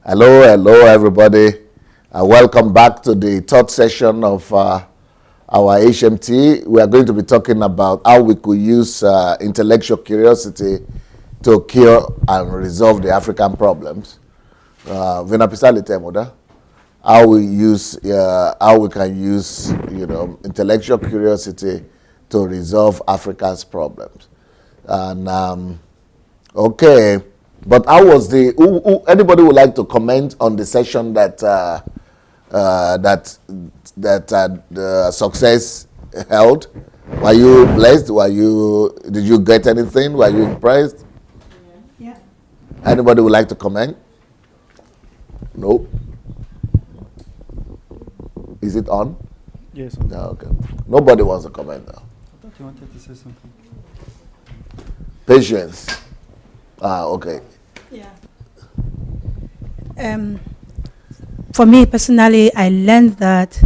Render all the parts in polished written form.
Hello, everybody. Welcome back to the third session of our HMT. We are going to be talking about how we could use intellectual curiosity to cure and resolve the African problems. How we can use, intellectual curiosity to resolve Africa's problems. And okay. But how was anybody would like to comment on the session that the success held? Were you blessed? Did you get anything? Were you impressed? Yeah. Anybody would like to comment? No? Is it on? Yes. No, okay. Nobody wants to comment now. I thought you wanted to say something. Patience. Okay. Yeah. For me personally, I learned that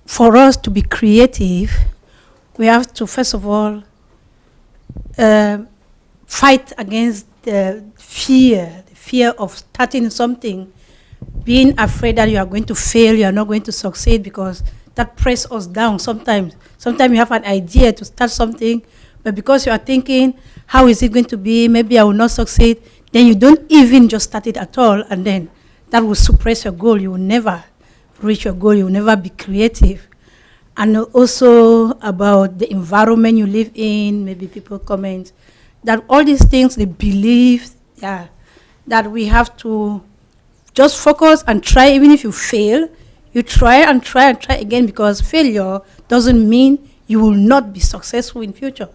for us to be creative, we have to first of all fight against the fear of starting something, being afraid that you are going to fail, you are not going to succeed, because that presses us down sometimes. Sometimes you have an idea to start something, but because you are thinking, how is it going to be? Maybe I will not succeed. Then you don't even just start it at all, and then that will suppress your goal. You will never reach your goal. You will never be creative. And also about the environment you live in, maybe people comment that all these things, they believe that we have to just focus and try. Even if you fail, you try and try and try again, because failure doesn't mean you will not be successful in future.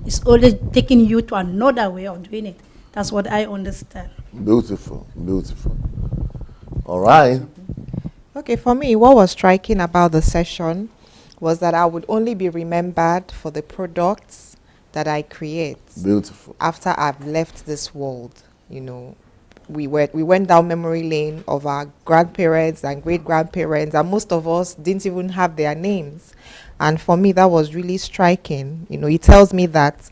It's always taking you to another way of doing it. That's what I understand. Beautiful. All right. Okay, for me, what was striking about the session was that I would only be remembered for the products that I create. Beautiful. After I've left this world. We went down memory lane of our grandparents and great-grandparents, and most of us didn't even have their names. And for me, that was really striking. It tells me that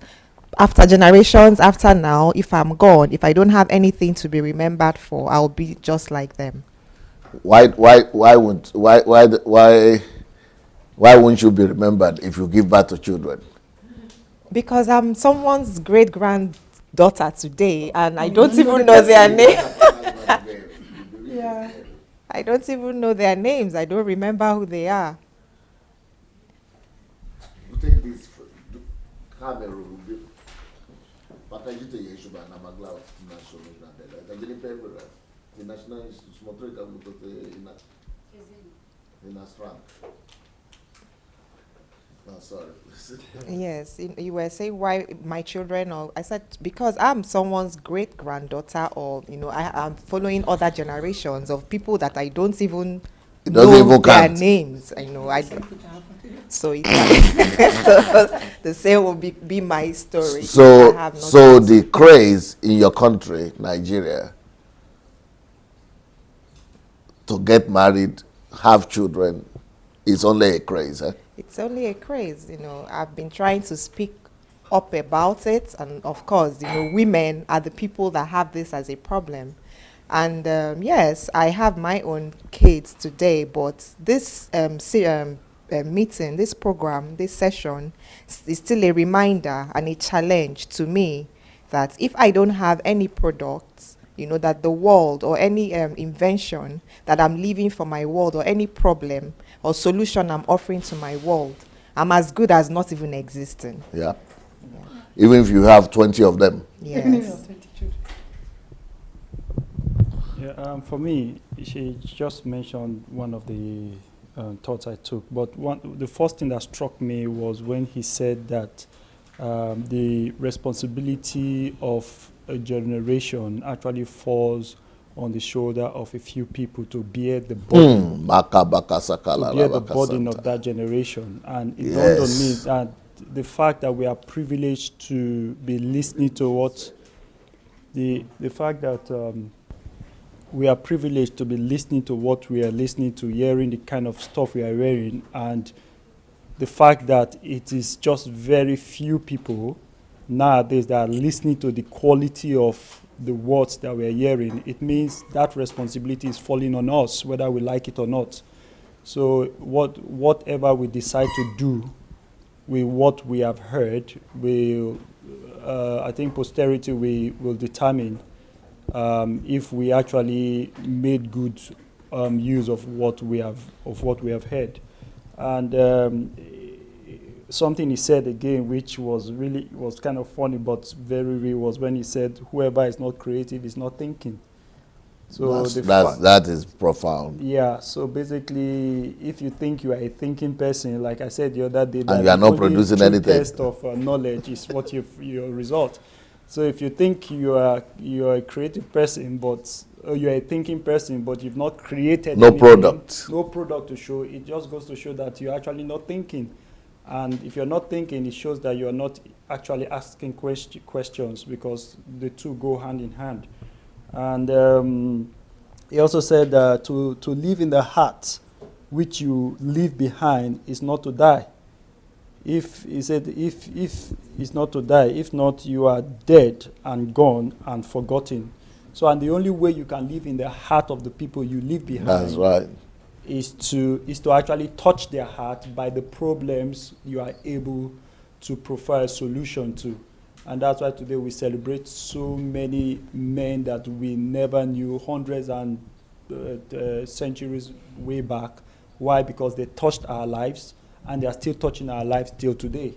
after generations, after now, if I'm gone, if I don't have anything to be remembered for, I'll be just like them. Why wouldn't you be remembered if you give birth to children? Because I'm someone's great-granddaughter today, and I don't even know their name. Yeah. I don't even know their names. I don't remember who they are. You take this camera. The national no, sorry. Yes, you were saying why my children, or I said because I'm someone's great granddaughter, or I'm following other generations of people that I don't even know their names. So the same will be my story. So the craze in your country, Nigeria, to get married, have children, is only a craze, eh? It's only a craze, I've been trying to speak up about it, and of course, women are the people that have this as a problem. And yes, I have my own kids today, but this meeting, this program, this session is still a reminder and a challenge to me that if I don't have any products, that the world or any invention that I'm leaving for my world, or any problem or solution I'm offering to my world, I'm as good as not even existing. Yeah. Even if you have 20 of them. Yes. Yeah. For me, she just mentioned one of the thoughts I took, but the first thing that struck me was when he said that the responsibility of a generation actually falls on the shoulder of a few people to bear the burden, of that generation. And it dawned on me that the fact that we are privileged to be listening to what the fact that we are privileged to be listening to what we are listening to, hearing the kind of stuff we are hearing, and the fact that it is just very few people nowadays that are listening to the quality of the words that we're hearing, it means that responsibility is falling on us, whether we like it or not. So whatever we decide to do with what we have heard, I think posterity will determine if we actually made good use of what we have heard. And something he said again, which was kind of funny but very real, was when he said, "Whoever is not creative is not thinking." So that is profound. Yeah. So basically, if you think you are a thinking person, like I said the other day, and you are not producing anything, test of knowledge is what your result. So if you think you are a creative person, but you are a thinking person, but you've not created no product to show, it just goes to show that you're actually not thinking. And if you're not thinking, it shows that you're not actually asking questions, because the two go hand in hand. And he also said to live in the heart which you leave behind is not to die. If it's not to die, if not, you are dead and gone and forgotten. So, and the only way you can live in the heart of the people you leave behind, that's right, is to actually touch their heart by the problems you are able to provide a solution to. And that's why today we celebrate so many men that we never knew, hundreds and centuries way back. Why? Because they touched our lives, and they are still touching our lives till today.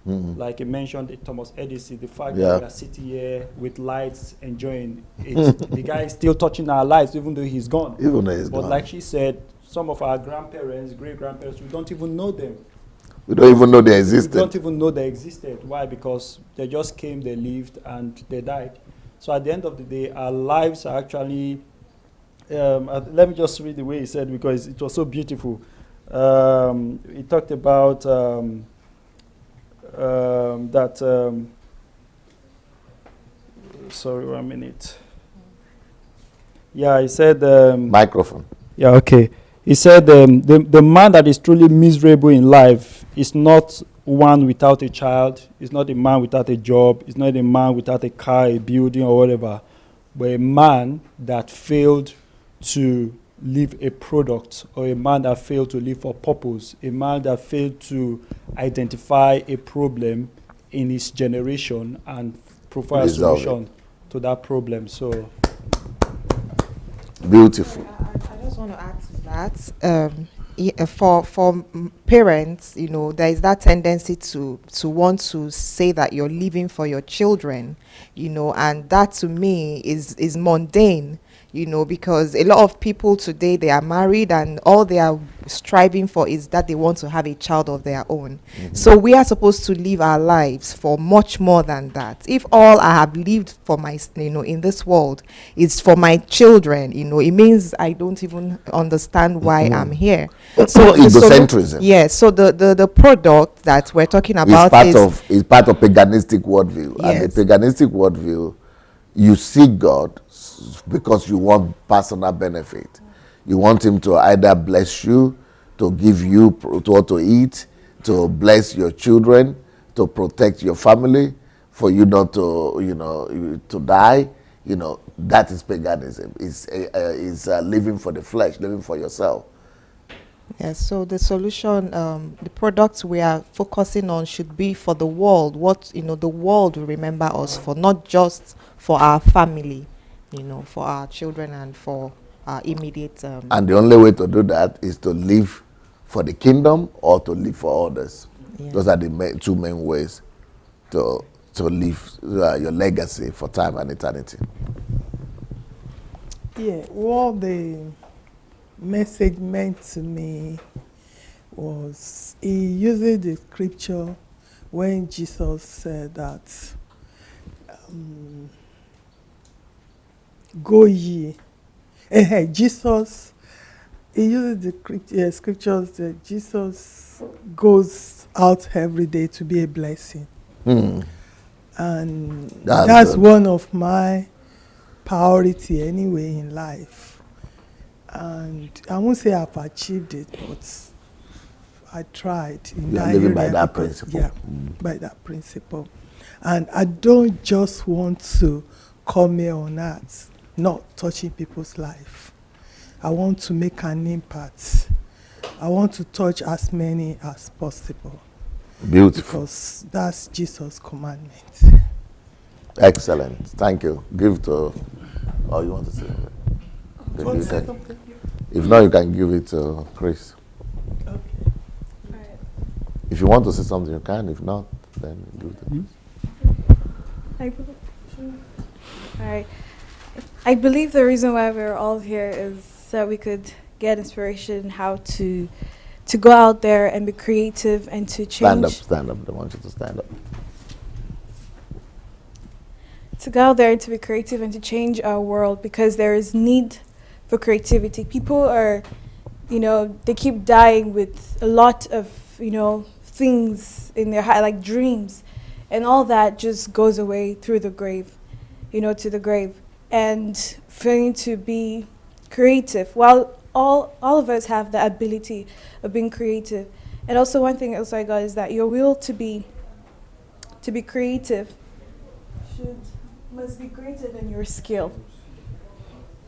Mm-hmm. Like I mentioned, Thomas Edison, the fact that we are sitting here with lights, enjoying it, the guy is still touching our lives, even though he's gone. But like she said, some of our grandparents, great-grandparents, we don't even know them. We don't even know they existed. We don't even know they existed. Why? Because they just came, they lived, and they died. So at the end of the day, our lives are actually... let me just read the way he said, because it was so beautiful. He talked about that... sorry, 1 minute. Yeah, he said... microphone. Yeah, okay. He said the man that is truly miserable in life is not one without a child, is not a man without a job, is not a man without a car, a building, or whatever, but a man that failed to leave a product, or a man that failed to live for purpose, a man that failed to identify a problem in his generation and provide a solution to that problem. So beautiful. I just want to add to that. For parents, there is that tendency to want to say that you're living for your children, and that to me is mundane. Because a lot of people today, they are married and all they are striving for is that they want to have a child of their own. Mm-hmm. So we are supposed to live our lives for much more than that. If all I have lived for my, in this world is for my children, it means I don't even understand why I'm here. So egocentrism. Yes. So the product that we're talking about is part of paganistic worldview. Yes. And the paganistic worldview, you seek God because you want personal benefit. You want him to either bless you, to give you what to eat, to bless your children, to protect your family, for you not to to die. That is paganism. Is living for the flesh, living for yourself. Yes, so the solution, the products we are focusing on should be for the world. What the world will remember us for, not just for our family, for our children and for our immediate. And the only way to do that is to live for the kingdom or to live for others. Yeah. Those are the two main ways to live your legacy for time and eternity. Yeah, what the message meant to me was, he uses the scripture when Jesus said that go ye. Jesus, he uses the scriptures that Jesus goes out every day to be a blessing. And that's one of my priority anyway in life. And I won't say I've achieved it, but I tried. Living by that principle. Yeah, by that principle. And I don't just want to come here on earth, not touching people's life. I want to make an impact. I want to touch as many as possible. Beautiful. Because that's Jesus' commandment. Excellent. Thank you. Give to, oh, you want to say? Want to say something? If not, you can give it to Chris. Okay. If you want to say something, you can. If not, then give it to Chris. Alright. I believe the reason why we're all here is so we could get inspiration how to go out there and be creative and to change. Stand up. I want you to stand up. To go out there and to be creative and to change our world, because there is need for creativity. People are, they keep dying with a lot of, things in their heart, like dreams, and all that just goes away through the grave, to the grave. And feeling to be creative, while all of us have the ability of being creative. And also one thing else I got is that your will to be creative must be greater than your skill.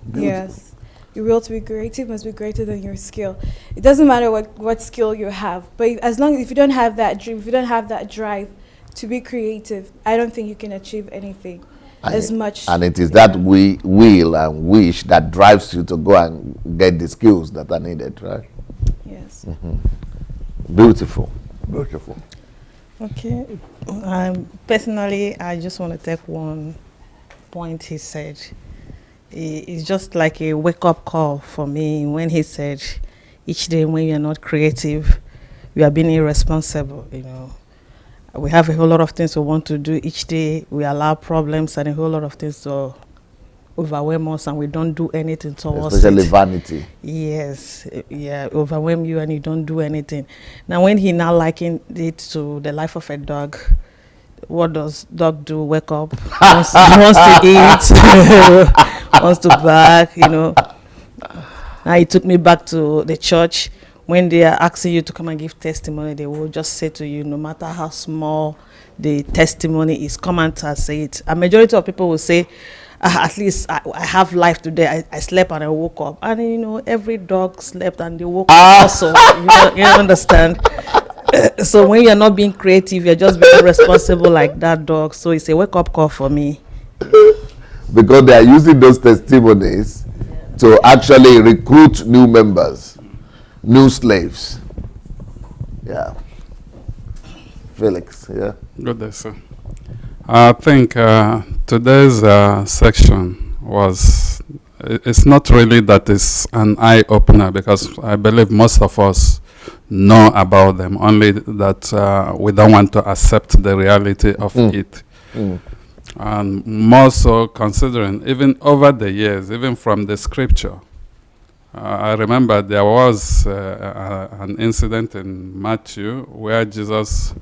Beautiful. Yes. Your will to be creative must be greater than your skill. It doesn't matter what skill you have, but as long as you don't have that dream, if you don't have that drive to be creative, I don't think you can achieve anything as much. And it is that will and wish that drives you to go and get the skills that are needed, right? Yes. Beautiful. Okay. Personally, I just want to take one point he said. It's just like a wake-up call for me when he said, each day when you're not creative, you are being irresponsible, We have a whole lot of things we want to do each day. We allow problems and a whole lot of things to overwhelm us, and we don't do anything towards Especially it. vanity. Yes, overwhelm you and you don't do anything. Now, when he now likened it to the life of a dog, what does dog do? Wake up, wants to eat, wants to bark, Now, he took me back to the church. When they are asking you to come and give testimony, they will just say to you, no matter how small the testimony is, come and say it. A majority of people will say, at least I have life today. I slept and I woke up. And, every dog slept and they woke up also. You understand? So when you're not being creative, you're just being responsible like that dog. So it's a wake-up call for me. Because they are using those testimonies to actually recruit new members, new slaves. Yeah. Felix, yeah. Good day, sir. I think today's section it's not really that it's an eye-opener, because I believe most of us know about them, only that we don't want to accept the reality of it. And more so considering, even over the years, even from the scripture, I remember there was an incident in Matthew where Jesus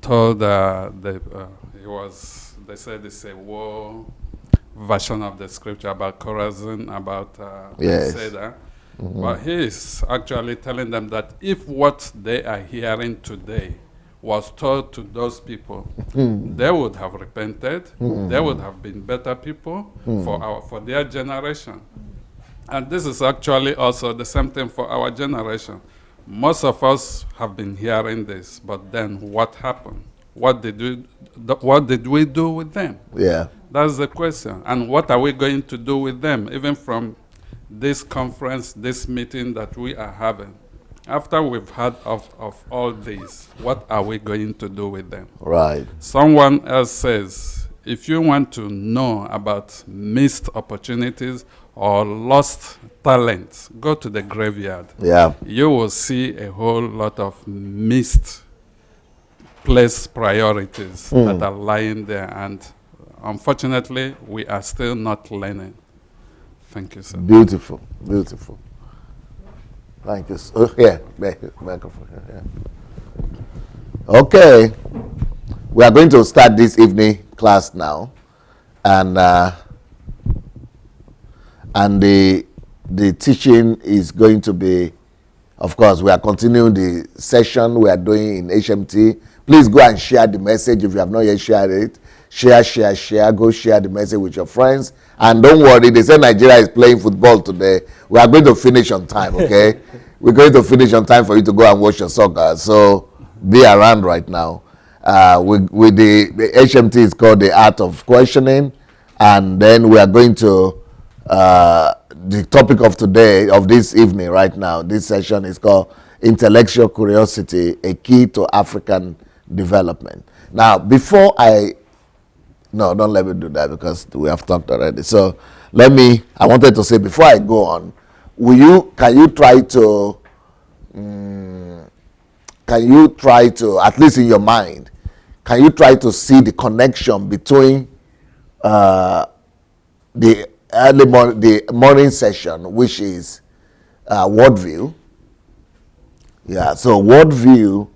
told they said it's a war version of the scripture about Chorazin, about Bethsaida. But he is actually telling them that if what they are hearing today was told to those people, they would have repented, they would have been better people for their generation. And this is actually also the same thing for our generation. Most of us have been hearing this, but then what happened? What did we do with them? Yeah. That's the question. And what are we going to do with them, even from this conference, this meeting that we are having? After we've heard of all these, what are we going to do with them? Right. Someone else says, if you want to know about missed opportunities or lost talents, go to the graveyard. Yeah. You will see a whole lot of missed place priorities that are lying there, and unfortunately, we are still not learning. Thank you, sir. Beautiful. Thank you. Microphone. Yeah. Okay. We are going to start this evening class now, and the teaching is going to be, of course, we are continuing the session we are doing in HMT. Please go and share the message if you have not yet shared it. share. Go share the message with your friends. And don't worry, they say Nigeria is playing football today. We are going to finish on time, okay? We're going to finish on time for you to go and watch your soccer. So be around right now. With the HMT is called the Art of Questioning. And then we are going to, the topic of today, of this evening right now, this session is called Intellectual Curiosity, a Key to African Development. Now, before no, don't let me do that because we have talked already. So I wanted to say before I go on, can you try to, at least in your mind, can you try to see the connection between the morning session, which is worldview. Yeah, so worldview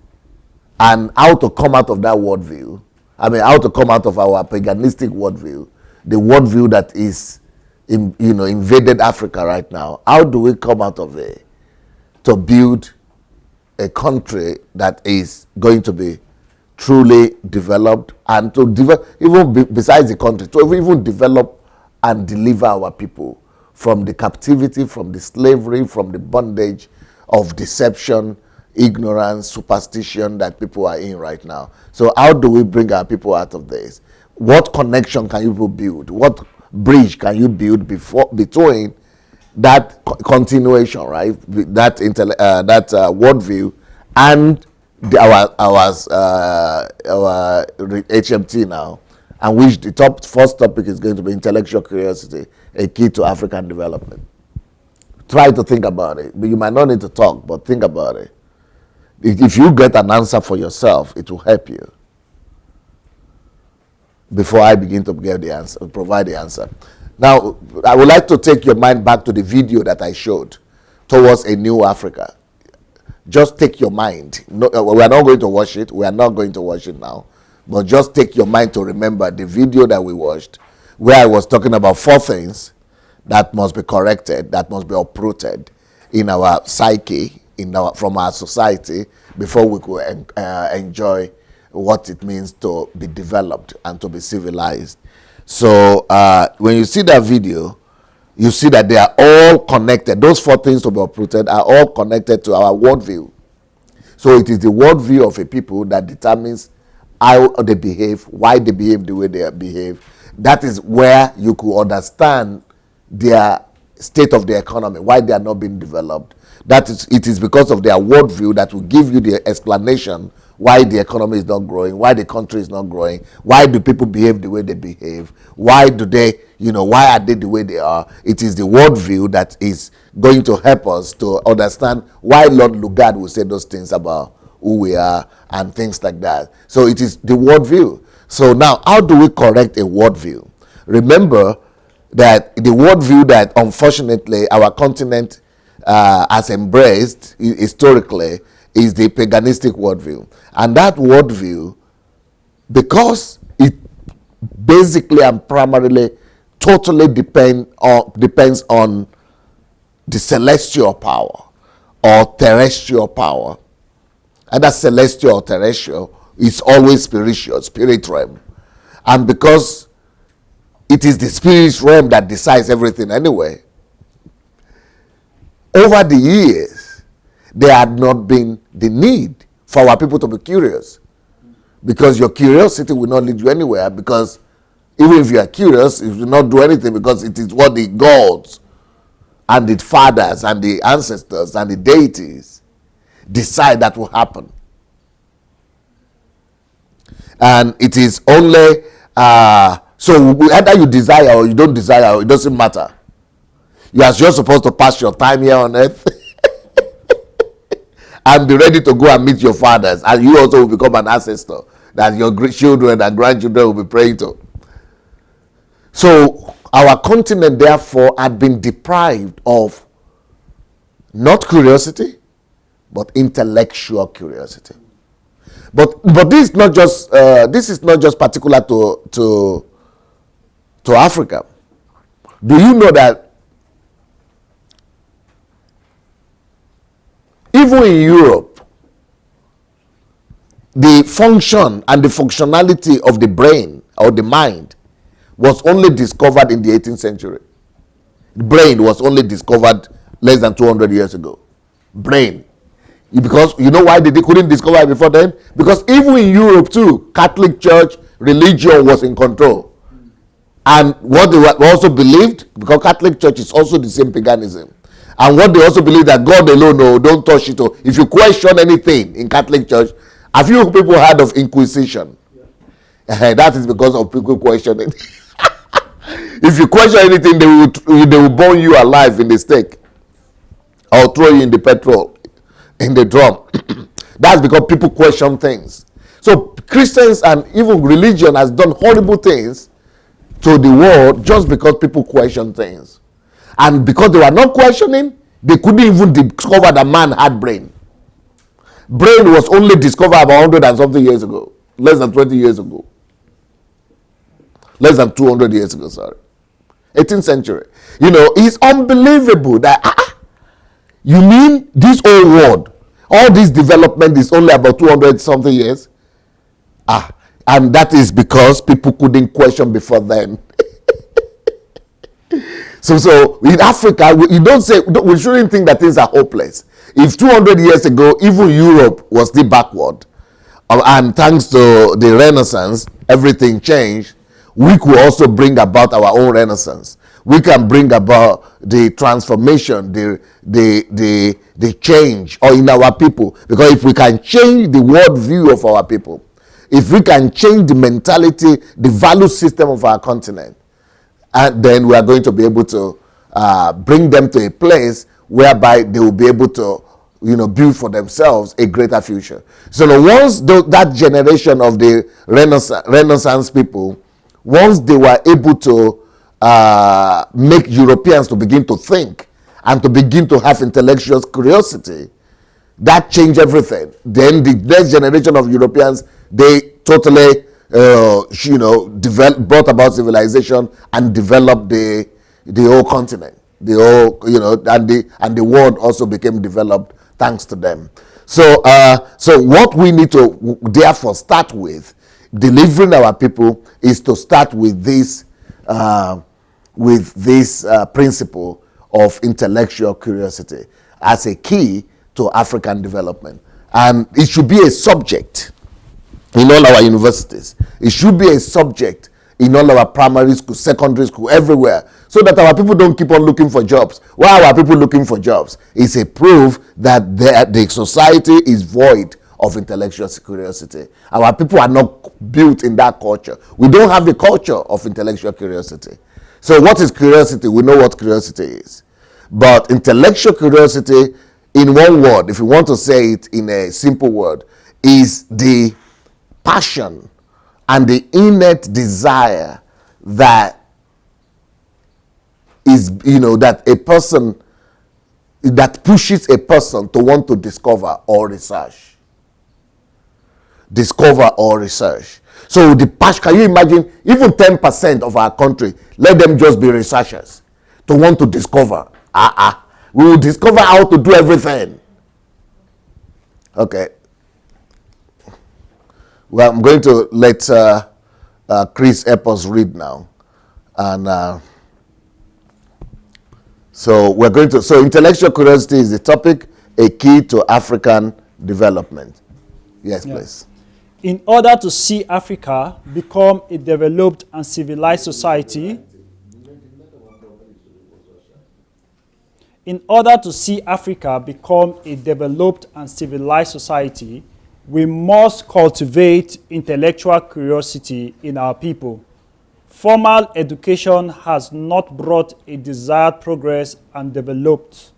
and how to come out of that worldview. I mean, how to come out of our paganistic worldview, the worldview that is, invaded Africa right now. How do we come out of it to build a country that is going to be truly developed, and to besides the country, to even develop and deliver our people from the captivity, from the slavery, from the bondage of deception, ignorance, superstition that people are in right now. So how do we bring our people out of this? What connection can you build? What bridge can you build between that continuation, right? That worldview and our HMT now, and which the first topic is going to be intellectual curiosity, a key to African development. Try to think about it. You might not need to talk, but think about it. If you get an answer for yourself, it will help you. Before I begin to provide the answer. Now, I would like to take your mind back to the video that I showed, Towards a New Africa. Just take your mind. No, we are not going to watch it. We are not going to watch it now. But just take your mind to remember the video that we watched, where I was talking about 4 things that must be corrected, that must be uprooted in our psyche, from our society, before we could enjoy what it means to be developed and to be civilized. So when you see that video, you see that they are all connected. Those 4 things to be uprooted are all connected to our worldview. So it is the worldview of a people that determines how they behave, why they behave the way they behave. That is where you could understand their state of the economy, why they are not being developed. It is because of their worldview that will give you the explanation why the economy is not growing, why the country is not growing, why do people behave the way they behave, why are they the way they are. It is the worldview that is going to help us to understand why Lord Lugard will say those things about who we are and things like that. So it is the worldview. So now, how do we correct a worldview? Remember that the worldview that unfortunately our continent has embraced historically is the paganistic worldview. And that worldview, because it basically and primarily totally depends on the celestial power or terrestrial power, either celestial or terrestrial, is always spiritual, spirit realm. And because it is the spirit realm that decides everything anyway, over the years, there had not been the need for our people to be curious. Because your curiosity will not lead you anywhere, because even if you are curious, it will not do anything, because it is what the gods and the fathers and the ancestors and the deities decide that will happen. And it is only, so either you desire or you don't desire, it doesn't matter. You are just supposed to pass your time here on earth and be ready to go and meet your fathers, and you also will become an ancestor that your children and grandchildren will be praying to. So our continent therefore had been deprived of not curiosity, but intellectual curiosity. But this is not just particular to Africa. Do you know that even in Europe, the function and the functionality of the brain or the mind was only discovered in the 18th century. Brain was only discovered less than 200 years ago. Brain. Because you know why they couldn't discover it before then? Because even in Europe too, Catholic Church religion was in control. And what they also believed, because Catholic Church is also the same paganism, and what they also believe that God alone, no, don't touch it. If you question anything in Catholic Church, have you people heard of Inquisition? Yeah. That is because of people questioning. If you question anything, they will burn you alive in the stake or throw you in the petrol, in the drum. That's because people question things. So Christians and even religion has done horrible things to the world just because people question things. And because they were not questioning, they couldn't even discover that man had brain. Brain was only discovered about 100 and something years ago. Less than 20 years ago. Less than 200 years ago, sorry. 18th century. You know, it's unbelievable that, you mean this whole world, all this development is only about 200 something years? And that is because people couldn't question before then. So in Africa, we shouldn't think that things are hopeless. If 200 years ago, even Europe was still backward, and thanks to the Renaissance, everything changed, we could also bring about our own Renaissance. We can bring about the transformation, the change or in our people. Because if we can change the worldview of our people, if we can change the mentality, the value system of our continent, and then we are going to be able to bring them to a place whereby they will be able to, build for themselves a greater future. So once that generation of the Renaissance people, once they were able to make Europeans to begin to think and to begin to have intellectual curiosity, that changed everything. Then the next generation of Europeans, they totally brought about civilization and developed the whole continent, and the world also became developed thanks to them. So what we need to therefore start with delivering our people is to start with this principle of intellectual curiosity as a key to African development, and it should be a subject in all our universities. It should be a subject in all our primary school, secondary school, everywhere, so that our people don't keep on looking for jobs. Why are our people looking for jobs? It's a proof that the society is void of intellectual curiosity. Our people are not built in that culture. We don't have the culture of intellectual curiosity. So what is curiosity? We know what curiosity is. But intellectual curiosity, in one word, if you want to say it in a simple word, is the passion and the innate desire that is, that a person, that pushes a person to want to discover or research. So the passion, can you imagine, even 10% of our country, let them just be researchers to want to discover. We will discover how to do everything. Okay. Well, I'm going to let Chris help us read now. And so intellectual curiosity is the topic, a key to African development. Yes, please. In order to see Africa become a developed and civilized society, we must cultivate intellectual curiosity in our people. Formal education has not brought a desired progress and development.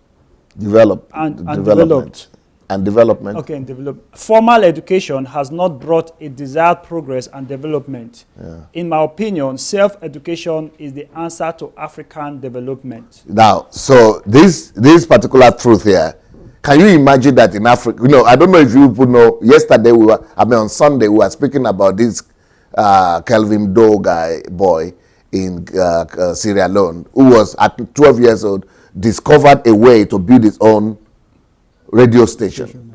Formal education has not brought a desired progress and development. Yeah. In my opinion, self-education is the answer to African development. Now, so this particular truth here, can you imagine that in Africa? I don't know if you people know. Yesterday on Sunday we were speaking about this Kelvin Doe boy in Sierra Leone, who was at 12 years old, discovered a way to build his own radio station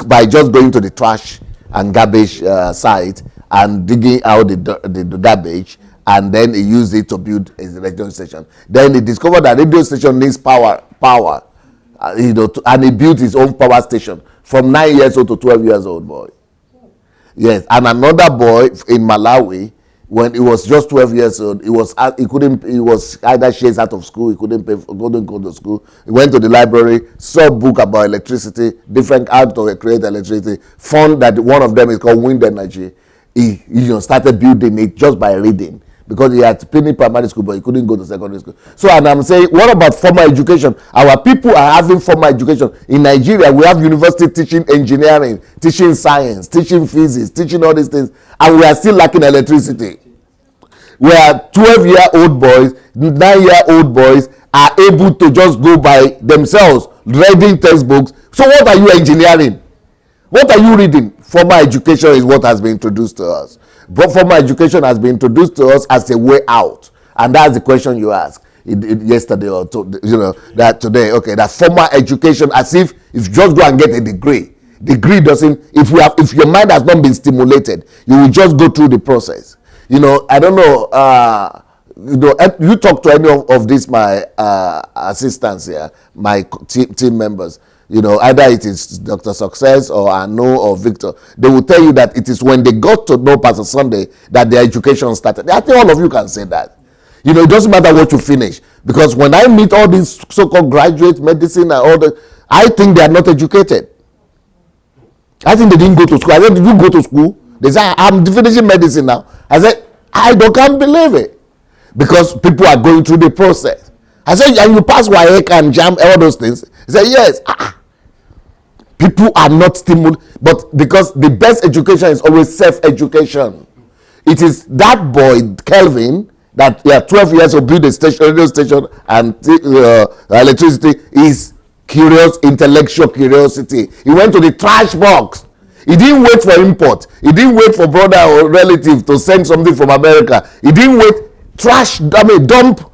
by just going to the trash and garbage site and digging out the garbage, and then he used it to build a radio station. Then he discovered that radio station needs power, and he built his own power station from 9 years old to 12 years old boy. Yes, and another boy in Malawi, when he was just 12 years old, he was either chased out of school, he couldn't go to school. He went to the library, saw a book about electricity, different how to create electricity, found that one of them is called wind energy. He started building it just by reading, because he had finished primary school, but he couldn't go to secondary school. So, and I'm saying, what about formal education? Our people are having formal education. In Nigeria, we have university teaching engineering, teaching science, teaching physics, teaching all these things, and we are still lacking electricity. Where 12-year-old boys, 9-year-old boys are able to just go by themselves, reading textbooks. So what are you engineering? What are you reading? Formal education is what has been introduced to us. But formal education has been introduced to us as a way out, and that's the question you asked yesterday or that today. Okay, that formal education, as if you just go and get a degree. Degree doesn't. If your mind has not been stimulated, you will just go through the process. I don't know. You talk to any of these my assistants here, my team members. Either it is Dr. Success or Anu or Victor, they will tell you that it is when they got to know Pastor Sunday that their education started. I think all of you can say that. It doesn't matter what you finish, because when I meet all these so-called graduate medicine and all that, I think they are not educated. I think they didn't go to school. I said, did you go to school? They say, I'm finishing medicine now. I said, can't believe it, because people are going through the process. I said, and you pass WAEC and JAM, all those things. He said, yes. People are not stimulated, but because the best education is always self-education. It is that boy, Kelvin, that 12 years old, built a radio station and electricity, is curious, intellectual curiosity. He went to the trash box. He didn't wait for import. He didn't wait for brother or relative to send something from America. He didn't wait. Dump,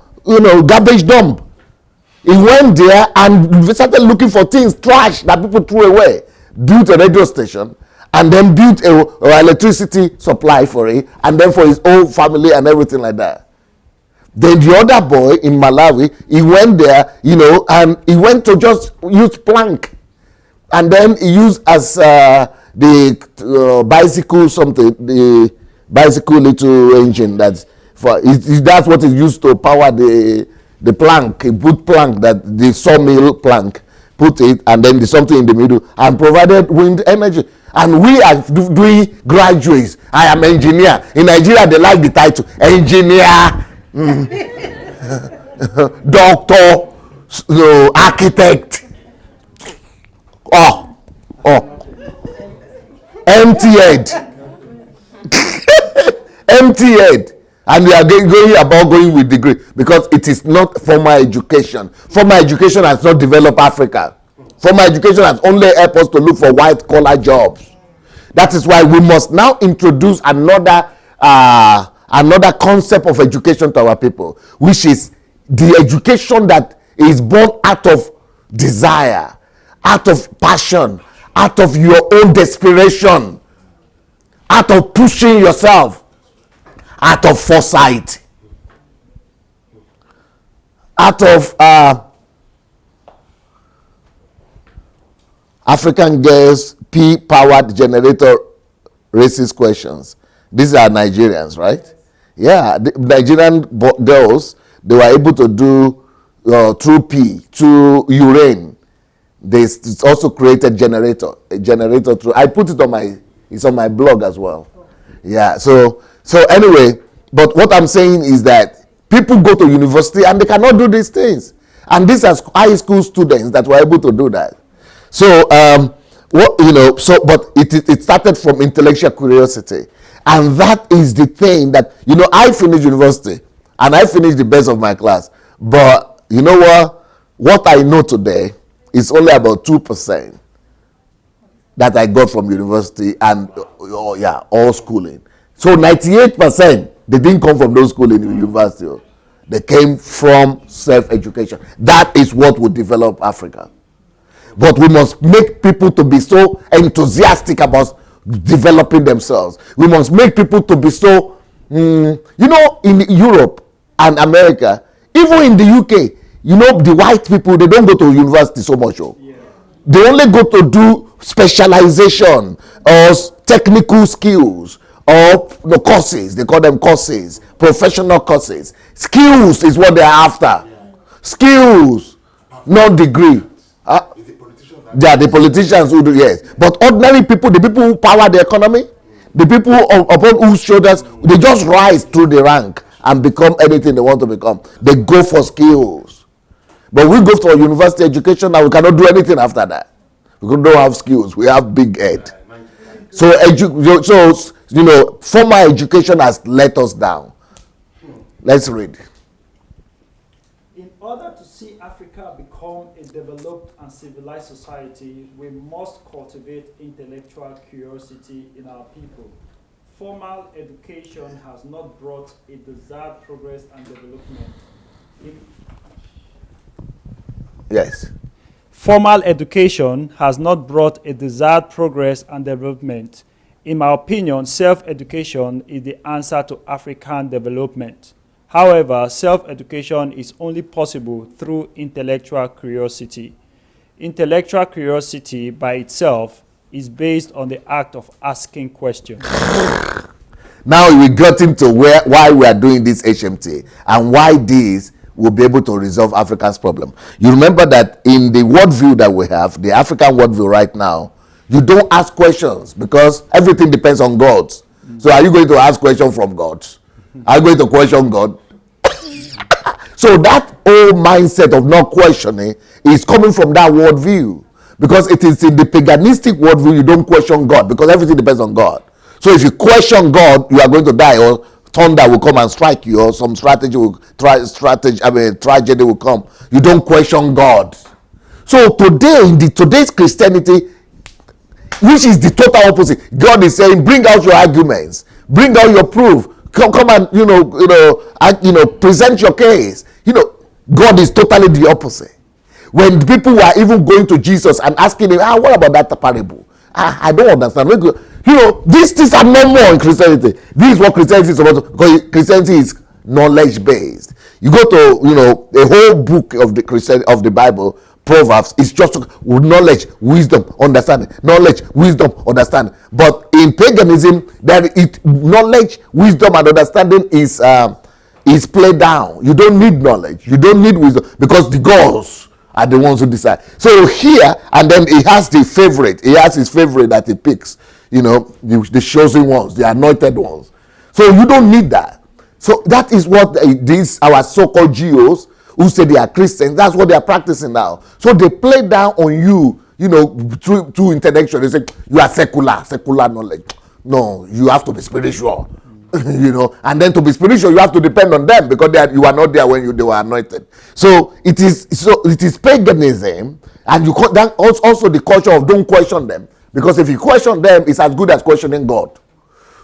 garbage dump. He went there and started looking for things, trash that people threw away. Built a radio station, and then built a electricity supply for it, and then for his own family and everything like that. Then the other boy in Malawi, he went there, and he went to just use plank, and then he used as the bicycle something, the bicycle little engine that's what is used to power the plank. He put plank, that the sawmill plank, put it, and then there's something in the middle, and provided wind energy. And we are doing graduates. I am engineer. In Nigeria, they like the title engineer, doctor, architect. Empty head. Empty head. And we are going with degree, because it is not formal education. Formal education has not developed Africa. Formal education has only helped us to look for white collar jobs. That is why we must now introduce another concept of education to our people, which is the education that is born out of desire, out of passion, out of your own desperation, out of pushing yourself, out of foresight, out of African girls P-powered generator racist questions. These are Nigerians, right? Yeah, the Nigerian girls, they were able to do through urine. They also created a generator through. I put it it's on my blog as well. Yeah, so anyway, but what I'm saying is that people go to university and they cannot do these things. And these are high school students that were able to do that. So, but it started from intellectual curiosity. And that is the thing that, I finished university and I finished the best of my class. But you know what? What I know today is only about 2% that I got from university and, all schooling. So 98%, they didn't come from those schools in the university. They came from self-education. That is what will develop Africa. But we must make people to be so enthusiastic about developing themselves. We must make people to be so, you know, in Europe and America, even in the UK, you know, the white people, they don't go to university so much. They only go to do specialization or technical skills or the courses. They call them courses, professional courses. Skills is what they're after. Skills, not degree. They are the politicians who do, yes. But ordinary people, the people who power the economy, the people upon whose shoulders, they just rise through the rank and become anything they want to become. They go for skills. But we go for university education and we cannot do anything after that. We don't have skills. We have big head. So, you know, formal education has let us down. Let's read. In order to see Africa become a developed and civilized society, we must cultivate intellectual curiosity in our people. Formal education has not brought a desired progress and development. Yes. Formal education has not brought a desired progress and development. In my opinion, self-education is the answer to African development. However, self-education is only possible through intellectual curiosity. Intellectual curiosity by itself is based on the act of asking questions. Now we got into why we are doing this HMT and why this will be able to resolve Africa's problem. You remember that in the worldview that we have, the African worldview right now, you don't ask questions because everything depends on God. So are you going to ask questions from God? Are you going to question God? So that whole mindset of not questioning is coming from that worldview, because it is in the paganistic worldview you don't question God because everything depends on God. So if you question God, you are going to die, or thunder will come and strike you, or some tragedy will come. You don't question God. So today, in today's Christianity, which is the total opposite, God is saying, bring out your arguments, bring out your proof, come and present your case. God is totally the opposite. When people were even going to Jesus and asking him, what about that parable? I don't understand. These things are no more in Christianity. This is what Christianity is about, because Christianity is knowledge based. You go to the whole book of the Bible, Proverbs, is just knowledge, wisdom, understanding. Knowledge, wisdom, understanding. But in paganism, knowledge, wisdom, and understanding is played down. You don't need knowledge. You don't need wisdom, because the gods are the ones who decide. So here, and then he has the favorite. He has his favorite that he picks. The chosen ones, the anointed ones. So you don't need that. So that is what our so-called GOs who say they are Christians, that's what they are practicing now. So they play down on you, through intellectual. They say you are secular knowledge. No, you have to be spiritual. And then to be spiritual, you have to depend on them, because you are not there when they were anointed. So it is paganism, and that also the culture of don't question them, because if you question them, it's as good as questioning God.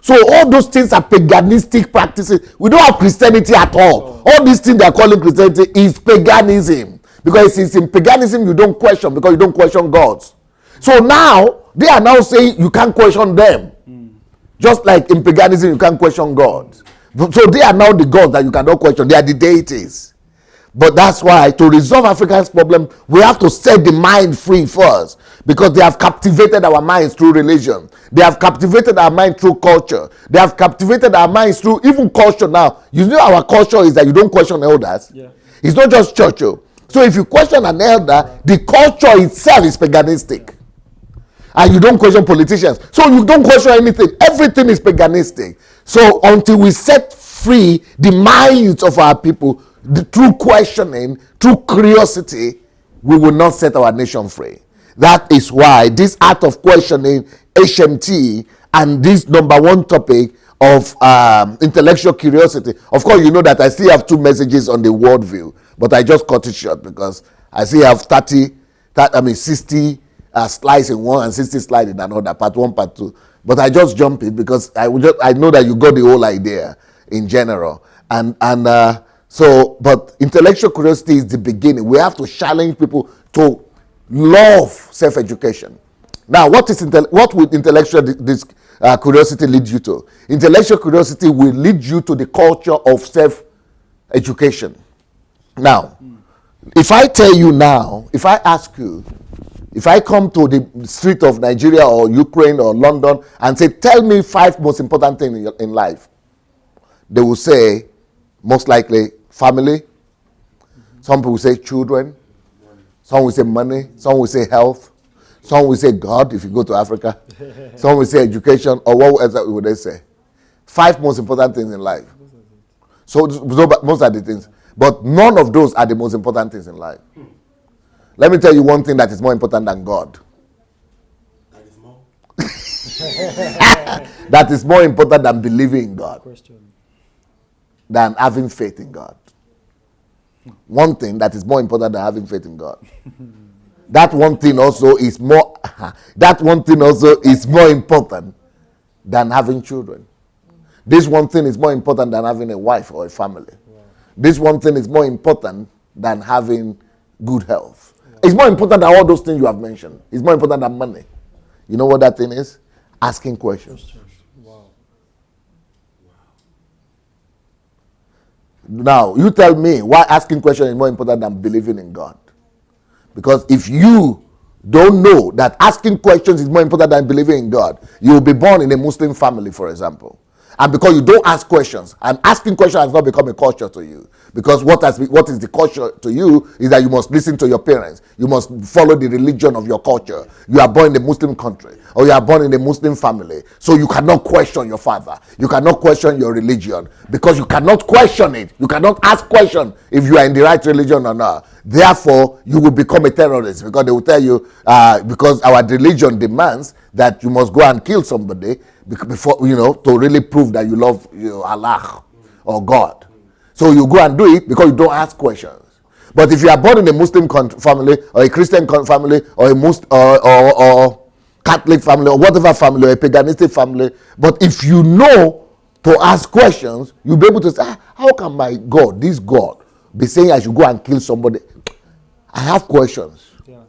So all those things are paganistic practices. We don't have Christianity at all. All these things they are calling Christianity is paganism, because it's in paganism you don't question, because you don't question gods. So now they are now saying you can't question them. Just like in paganism, you can't question God. So they are now the gods that you cannot question. They are the deities. But that's why, to resolve Africa's problem, we have to set the mind free first, because they have captivated our minds through religion. They have captivated our mind through culture. They have captivated our minds through even culture now. Our culture is that you don't question elders. Yeah. It's not just church. So if you question an elder, the culture itself is paganistic. And you don't question politicians. So you don't question anything. Everything is paganistic. So until we set free the minds of our people through questioning, through curiosity, we will not set our nation free. That is why this art of questioning, HMT, and this number one topic of intellectual curiosity. Of course, you know that I still have 2 messages on the worldview, but I just cut it short because I still have 60 slides in one and 60 slides in another, part 1, part 2. But I just jump it because I know that you got the whole idea in general. But intellectual curiosity is the beginning. We have to challenge people to love self-education. Now, what would intellectual curiosity lead you to? Intellectual curiosity will lead you to the culture of self-education. Now, if I tell you now, if I ask you, if I come to the street of Nigeria or Ukraine or London and say, tell me 5 most important things in life, they will say, most likely, family. Some people say children. Some will say money. Some will say health. Some will say God, if you go to Africa. Some will say education, or what else would they say? 5 most important things in life. So most of the things. But none of those are the most important things in life. Let me tell you one thing that is more important than God. That is more. That is more important than believing in God. Than having faith in God. One thing that is more important than having faith in God. That one thing also is more important than having children. This one thing is more important than having a wife or a family. This one thing is more important than having good health. It's more important than all those things you have mentioned. It's more important than money. You know what that thing is? Asking questions. Now, you tell me why asking questions is more important than believing in God. Because if you don't know that asking questions is more important than believing in God, you will be born in a Muslim family, for example. And because you don't ask questions, and asking questions has not become a culture to you. Because what is the culture to you is that you must listen to your parents. You must follow the religion of your culture. You are born in a Muslim country, or you are born in a Muslim family. So you cannot question your father. You cannot question your religion, because you cannot question it. You cannot ask questions if you are in the right religion or not. Therefore, you will become a terrorist, because they will tell you, because our religion demands that you must go and kill somebody before, to really prove that you love Allah or God. So you go and do it because you don't ask questions. But if you are born in a Muslim family, or a Christian family, or or Catholic family, or whatever family, or a paganistic family, but if you know to ask questions, you'll be able to say, how can my God, this God, be saying I should go and kill somebody? I have questions. Yeah.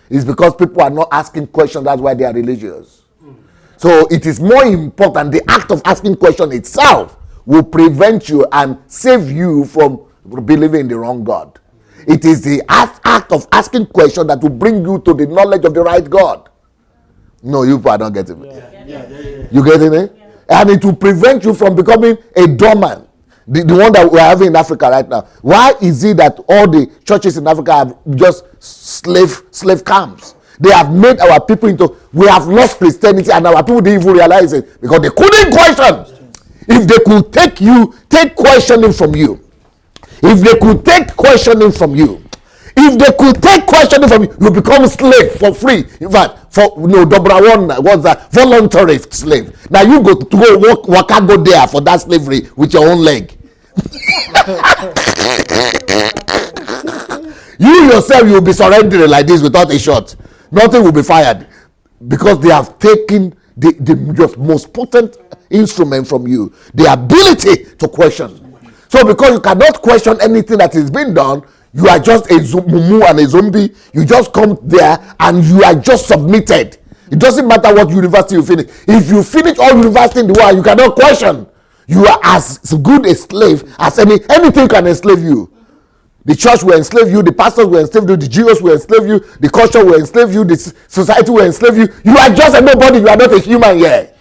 It's because people are not asking questions, that's why they are religious. So it is more important, the act of asking question itself will prevent you and save you from believing in the wrong God. It is the act of asking question that will bring you to the knowledge of the right God. No, you are not getting it. Yeah. You getting it? Yeah. And it will prevent you from becoming a doorman. The one that we're having in Africa right now. Why is it that all the churches in Africa have just slave camps? They have made our people into, we have lost Christianity, and our people didn't even realize it because they couldn't question. If they could take questioning from you, you become slave for free. In fact, what's that? Voluntary slave. Now you go there for that slavery with your own leg. You yourself, you will be surrendering like this without a shot. Nothing will be fired, because they have taken the most potent instrument from you, the ability to question. So because you cannot question anything that is being done, you are just a mumu and a zombie. You just come there and you are just submitted. It doesn't matter what university you finish. If you finish all university in the world, you cannot question. You are as good a slave as anything can enslave you. The church will enslave you, the pastors will enslave you, the Jews will enslave you, the culture will enslave you, the society will enslave you. You are just a nobody, you are not a human yet.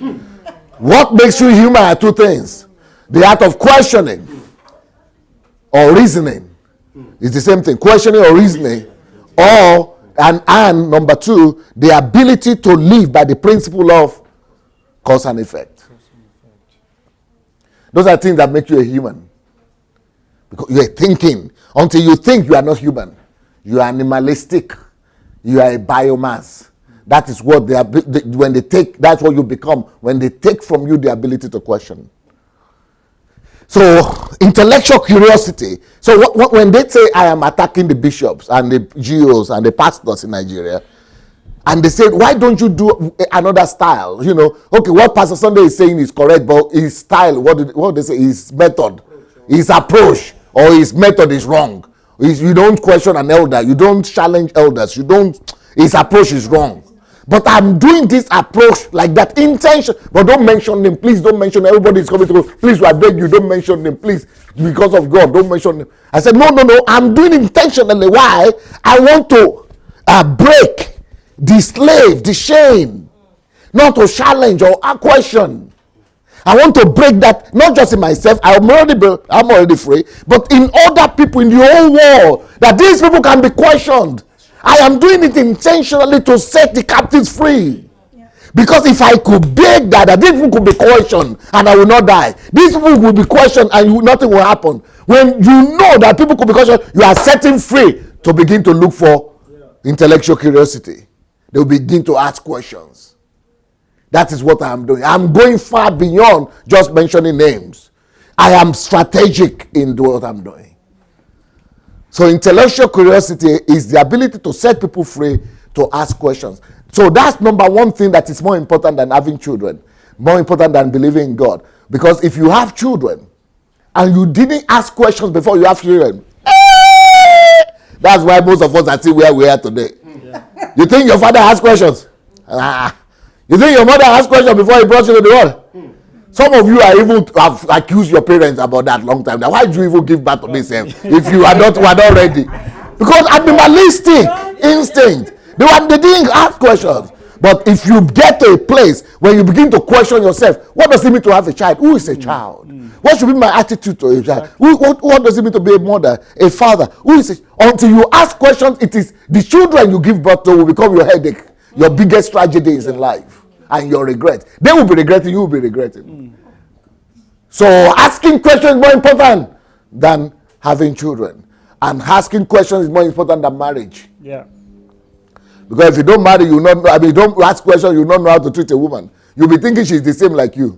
What makes you human are 2 things. The art of questioning or reasoning is the same thing. Questioning or reasoning. And number 2, the ability to live by the principle of cause and effect. Those are things that make you a human. Because you are thinking. Until you think, you are not human. You are animalistic. You are a biomass. That is what when they take, that's what you become. When they take from you the ability to question. So, intellectual curiosity. So, when they say, I am attacking the bishops and the GOs and the pastors in Nigeria, and they say, why don't you do another style? Okay, what Pastor Sunday is saying is correct, but his style, what they say, his method, his approach, or his method is wrong. You don't question an elder. You don't challenge elders. His approach is wrong. But I'm doing this approach like that, intention. But don't mention them, please. Don't mention everybody is coming to go. Please, I beg you, don't mention them, please. Because of God, don't mention them. I said, no. I'm doing intentionally. Why? I want to break the slave, the shame, not to challenge or question. I want to break that, not just in myself. I'm already free, but in other people in the whole world, that these people can be questioned. I am doing it intentionally to set the captives free. Yeah. Because if I could beg that these people could be questioned and I will not die, these people will be questioned and nothing will happen. When you know that people could be questioned, you are setting free to begin to look for intellectual curiosity. They will begin to ask questions. That is what I am doing. I'm going far beyond just mentioning names. I am strategic in what I'm doing. So intellectual curiosity is the ability to set people free to ask questions. So that's number one thing that is more important than having children, more important than believing in God. Because if you have children and you didn't ask questions before you have children, that's why most of us are still where we are today. Yeah. You think your father asked questions? You think your mother asked questions before he brought you to the world? Some of you are even have accused your parents about that long time. Now, why did you even give birth to me, if you were not ready? Because animalistic instinct. They didn't ask questions. But if you get to a place where you begin to question yourself, what does it mean to have a child? Who is a child? What should be my attitude to a child? What does it mean to be a mother, a father? Who is it? Until you ask questions, it is the children you give birth to will become your headache, your biggest tragedies in life. And your regret. They will be regretting, you will be regretting. So asking questions is more important than having children. And asking questions is more important than marriage. Yeah. Because if you don't marry, you will not know. I mean, don't ask questions, you will not know how to treat a woman. You'll be thinking she's the same like you.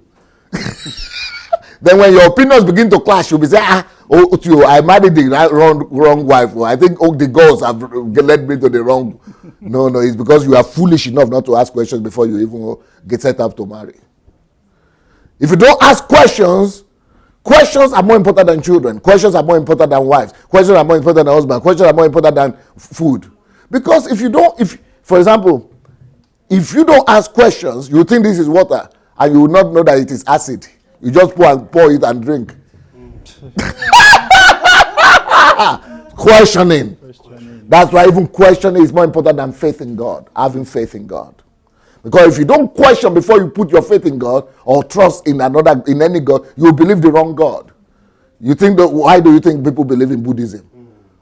Then when your opinions begin to clash, you'll be saying, I married the wrong wife. Or I think the girls have led me to the wrong. No, it's because you are foolish enough not to ask questions before you even get set up to marry. If you don't ask questions, questions are more important than children. Questions are more important than wives. Questions are more important than husbands. Questions are more important than food. Because for example, if you don't ask questions, you think this is water and you will not know that it is acid. You just pour it and drink. Questioning. That's why even questioning is more important than faith in God. Having faith in God. Because if you don't question before you put your faith in God or trust in any God, you will believe the wrong God. Why do you think people believe in Buddhism?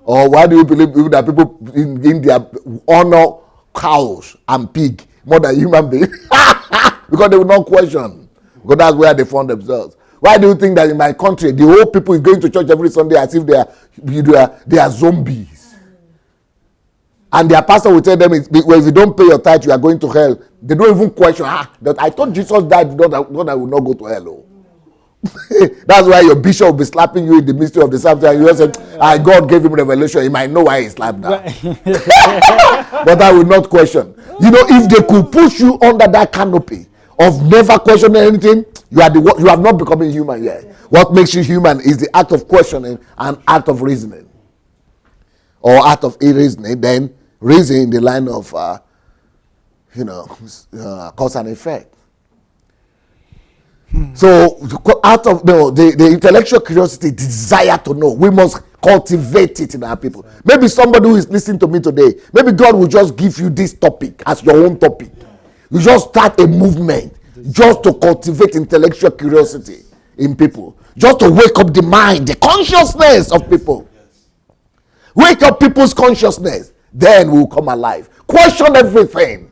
Or why do you believe that people in India honor cows and pig more than human beings? Because they will not question. Because that's where they found themselves. Why do you think that in my country, the whole people is going to church every Sunday as if they are zombies? And their pastor will tell them, if you don't pay your tithe, you are going to hell. They don't even question, that I thought Jesus died, not I will not go to hell. Oh. That's why your bishop will be slapping you in the mystery of the Sabbath. And you say, God gave him revelation. He might know why he slapped that. But I will not question. If they could push you under that canopy of never questioning anything, you have not become a human yet. What makes you human is the act of questioning and act of reasoning. Or act of reasoning, then reasoning in the line of cause and effect. So out of the intellectual curiosity, desire to know, we must cultivate it in our people. Maybe somebody who is listening to me today, maybe God will just give you this topic as your own topic. You just start a movement just to cultivate intellectual curiosity in people, just to wake up the mind, the consciousness of people. Wake up people's consciousness, then we'll come alive. Question everything.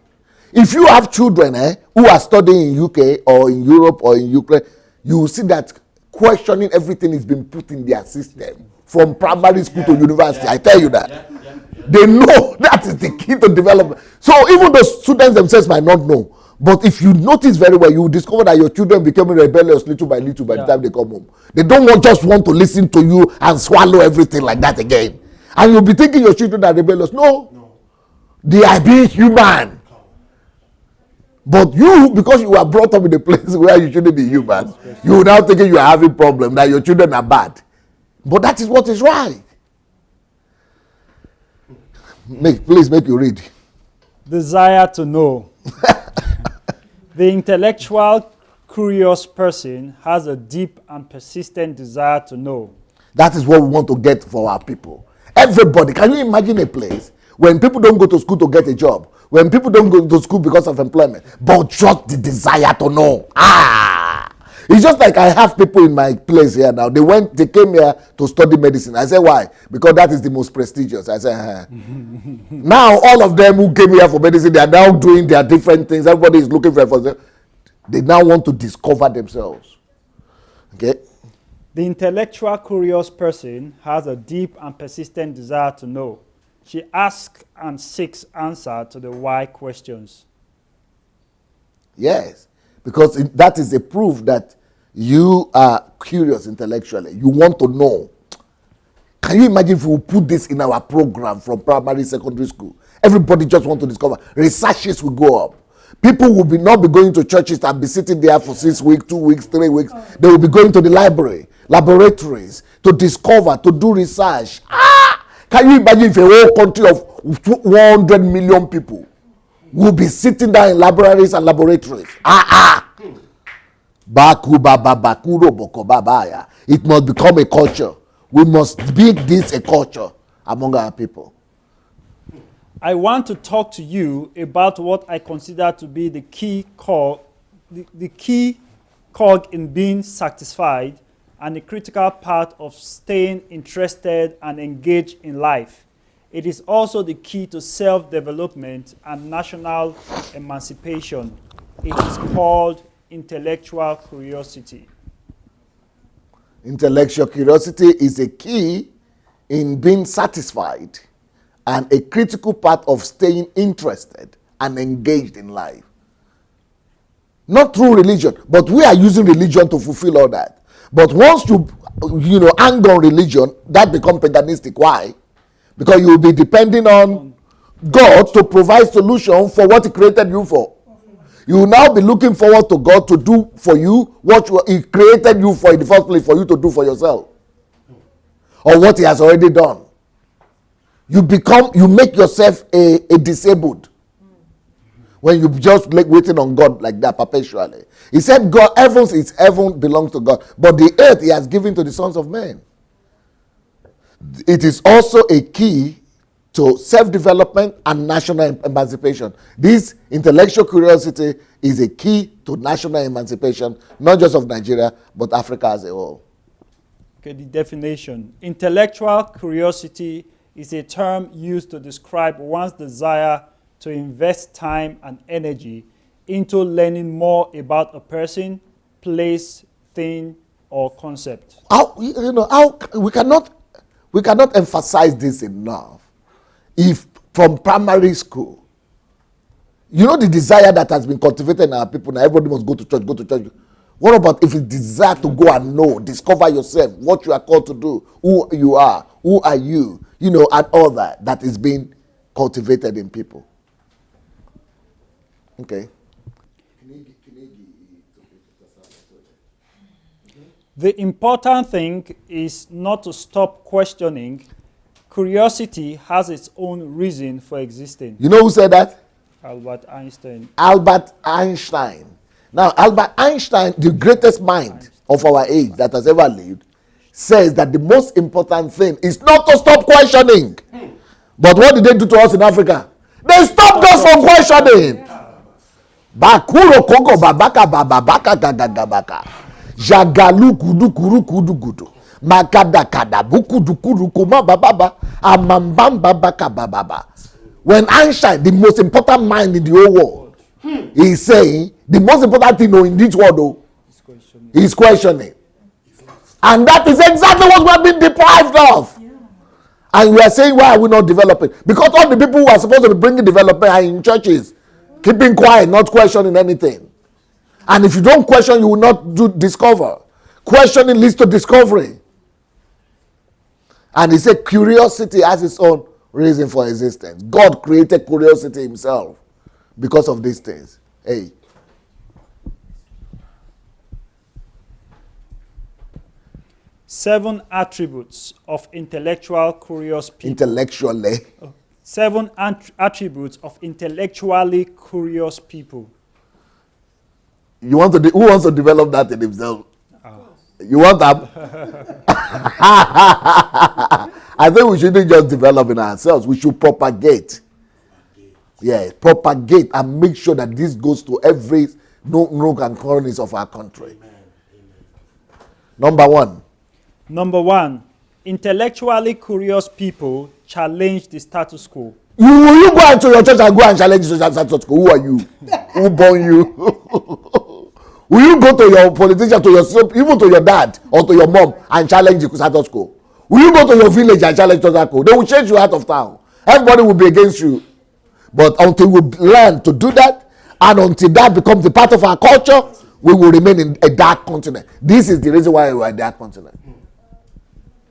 If you have children who are studying in UK or in Europe or in Ukraine, you will see that questioning everything is being put in their system from primary school to university. I tell you that. They know that is the key to development. So even the students themselves might not know. But if you notice very well, you will discover that your children becoming rebellious little by the time they come home. They don't just want to listen to you and swallow everything like that again. And you'll be thinking your children are rebellious. No. They are being human. But you, because you are brought up in a place where you shouldn't be human, you are now thinking you are having problem, that your children are bad. But that is what is right. Please make you read. Desire to know. The intellectual, curious person has a deep and persistent desire to know. That is what we want to get for our people. Everybody, can you imagine a place when people don't go to school to get a job, when people don't go to school because of employment, but just the desire to know? It's just like I have people in my place here now. They came here to study medicine. I said, why? Because that is the most prestigious. I said, Now all of them who came here for medicine, they are now doing their different things. Everybody is looking for them. They now want to discover themselves. Okay? The intellectual, curious person has a deep and persistent desire to know. She asks and seeks answer to the why questions. Yes, because that is a proof that you are curious intellectually. You want to know. Can you imagine if we put this in our program from primary, secondary school? Everybody just want to discover. Researches will go up. People will not be going to churches and be sitting there for 6 weeks, 2 weeks, 3 weeks. They will be going to the library, laboratories to discover, to do research. Can you imagine if a whole country of 100 million people will be sitting there in libraries and laboratories? It must become a culture. We must make this a culture among our people. I want to talk to you about what I consider to be the key cog in being satisfied and a critical part of staying interested and engaged in life. It is also the key to self-development and national emancipation. It is called intellectual curiosity. Intellectual curiosity is a key in being satisfied and a critical part of staying interested and engaged in life. Not through religion, but we are using religion to fulfill all that. But once you hang on religion, that becomes paganistic. Why? Because you will be depending on God to provide solution for what He created you for. You will now be looking forward to God to do for you what He created you for in the first place, for you to do for yourself, or what He has already done. You make yourself a disabled when you just waiting on God like that perpetually. He said, God, heaven belongs to God, but the earth He has given to the sons of men. It is also a key to self-development and national emancipation. This intellectual curiosity is a key to national emancipation, not just of Nigeria, but Africa as a whole. Okay, the definition. Intellectual curiosity is a term used to describe one's desire to invest time and energy into learning more about a person, place, thing, or concept. We cannot emphasize this enough. If from primary school, the desire that has been cultivated in our people, now everybody must go to church. What about if it's desire to go and know, discover yourself, what you are called to do, who you are, who are you, and all that is being cultivated in people. Okay. The important thing is not to stop questioning. Curiosity has its own reason for existing. You know who said that? Albert Einstein. Albert Einstein. Now, Albert Einstein, the greatest mind of our age that has ever lived, says that the most important thing is not to stop questioning. But what did they do to us in Africa? They stopped us from questioning. Bakuro koko babaka babaka gagagabaka. Jagalu kudu kuru kudu kudu. Makada kada buku dukuru kuma bababa. Amambamba baka bababa. When Einstein, the most important mind in the whole world, is saying the most important thing in this world, is questioning. And that is exactly what we have been deprived of. Yeah. And we are saying, why are we not developing? Because all the people who are supposed to be bringing development are in churches, keeping quiet, not questioning anything. And if you don't question, you will not discover. Questioning leads to discovery. And he said curiosity has its own reason for existence. God created curiosity Himself because of these things. Hey. Seven attributes of intellectual curious people. Intellectually. 7 attributes of intellectually curious people. You want to? Who wants to develop that in himself? You want that? I think we shouldn't just develop in ourselves. We should propagate. Yeah, propagate and make sure that this goes to every nook and corners of our country. Number one. Number one, intellectually curious people challenge the status quo. Will you go into your church and go and challenge the status quo? Who are you? Who born you? Will you go to your politician, to your, even to your dad or to your mom and challenge the status quo? Will you go to your village and challenge the status quo? They will change you out of town. Everybody will be against you. But until we learn to do that, and until that becomes a part of our culture, we will remain in a dark continent. This is the reason why we are a dark continent.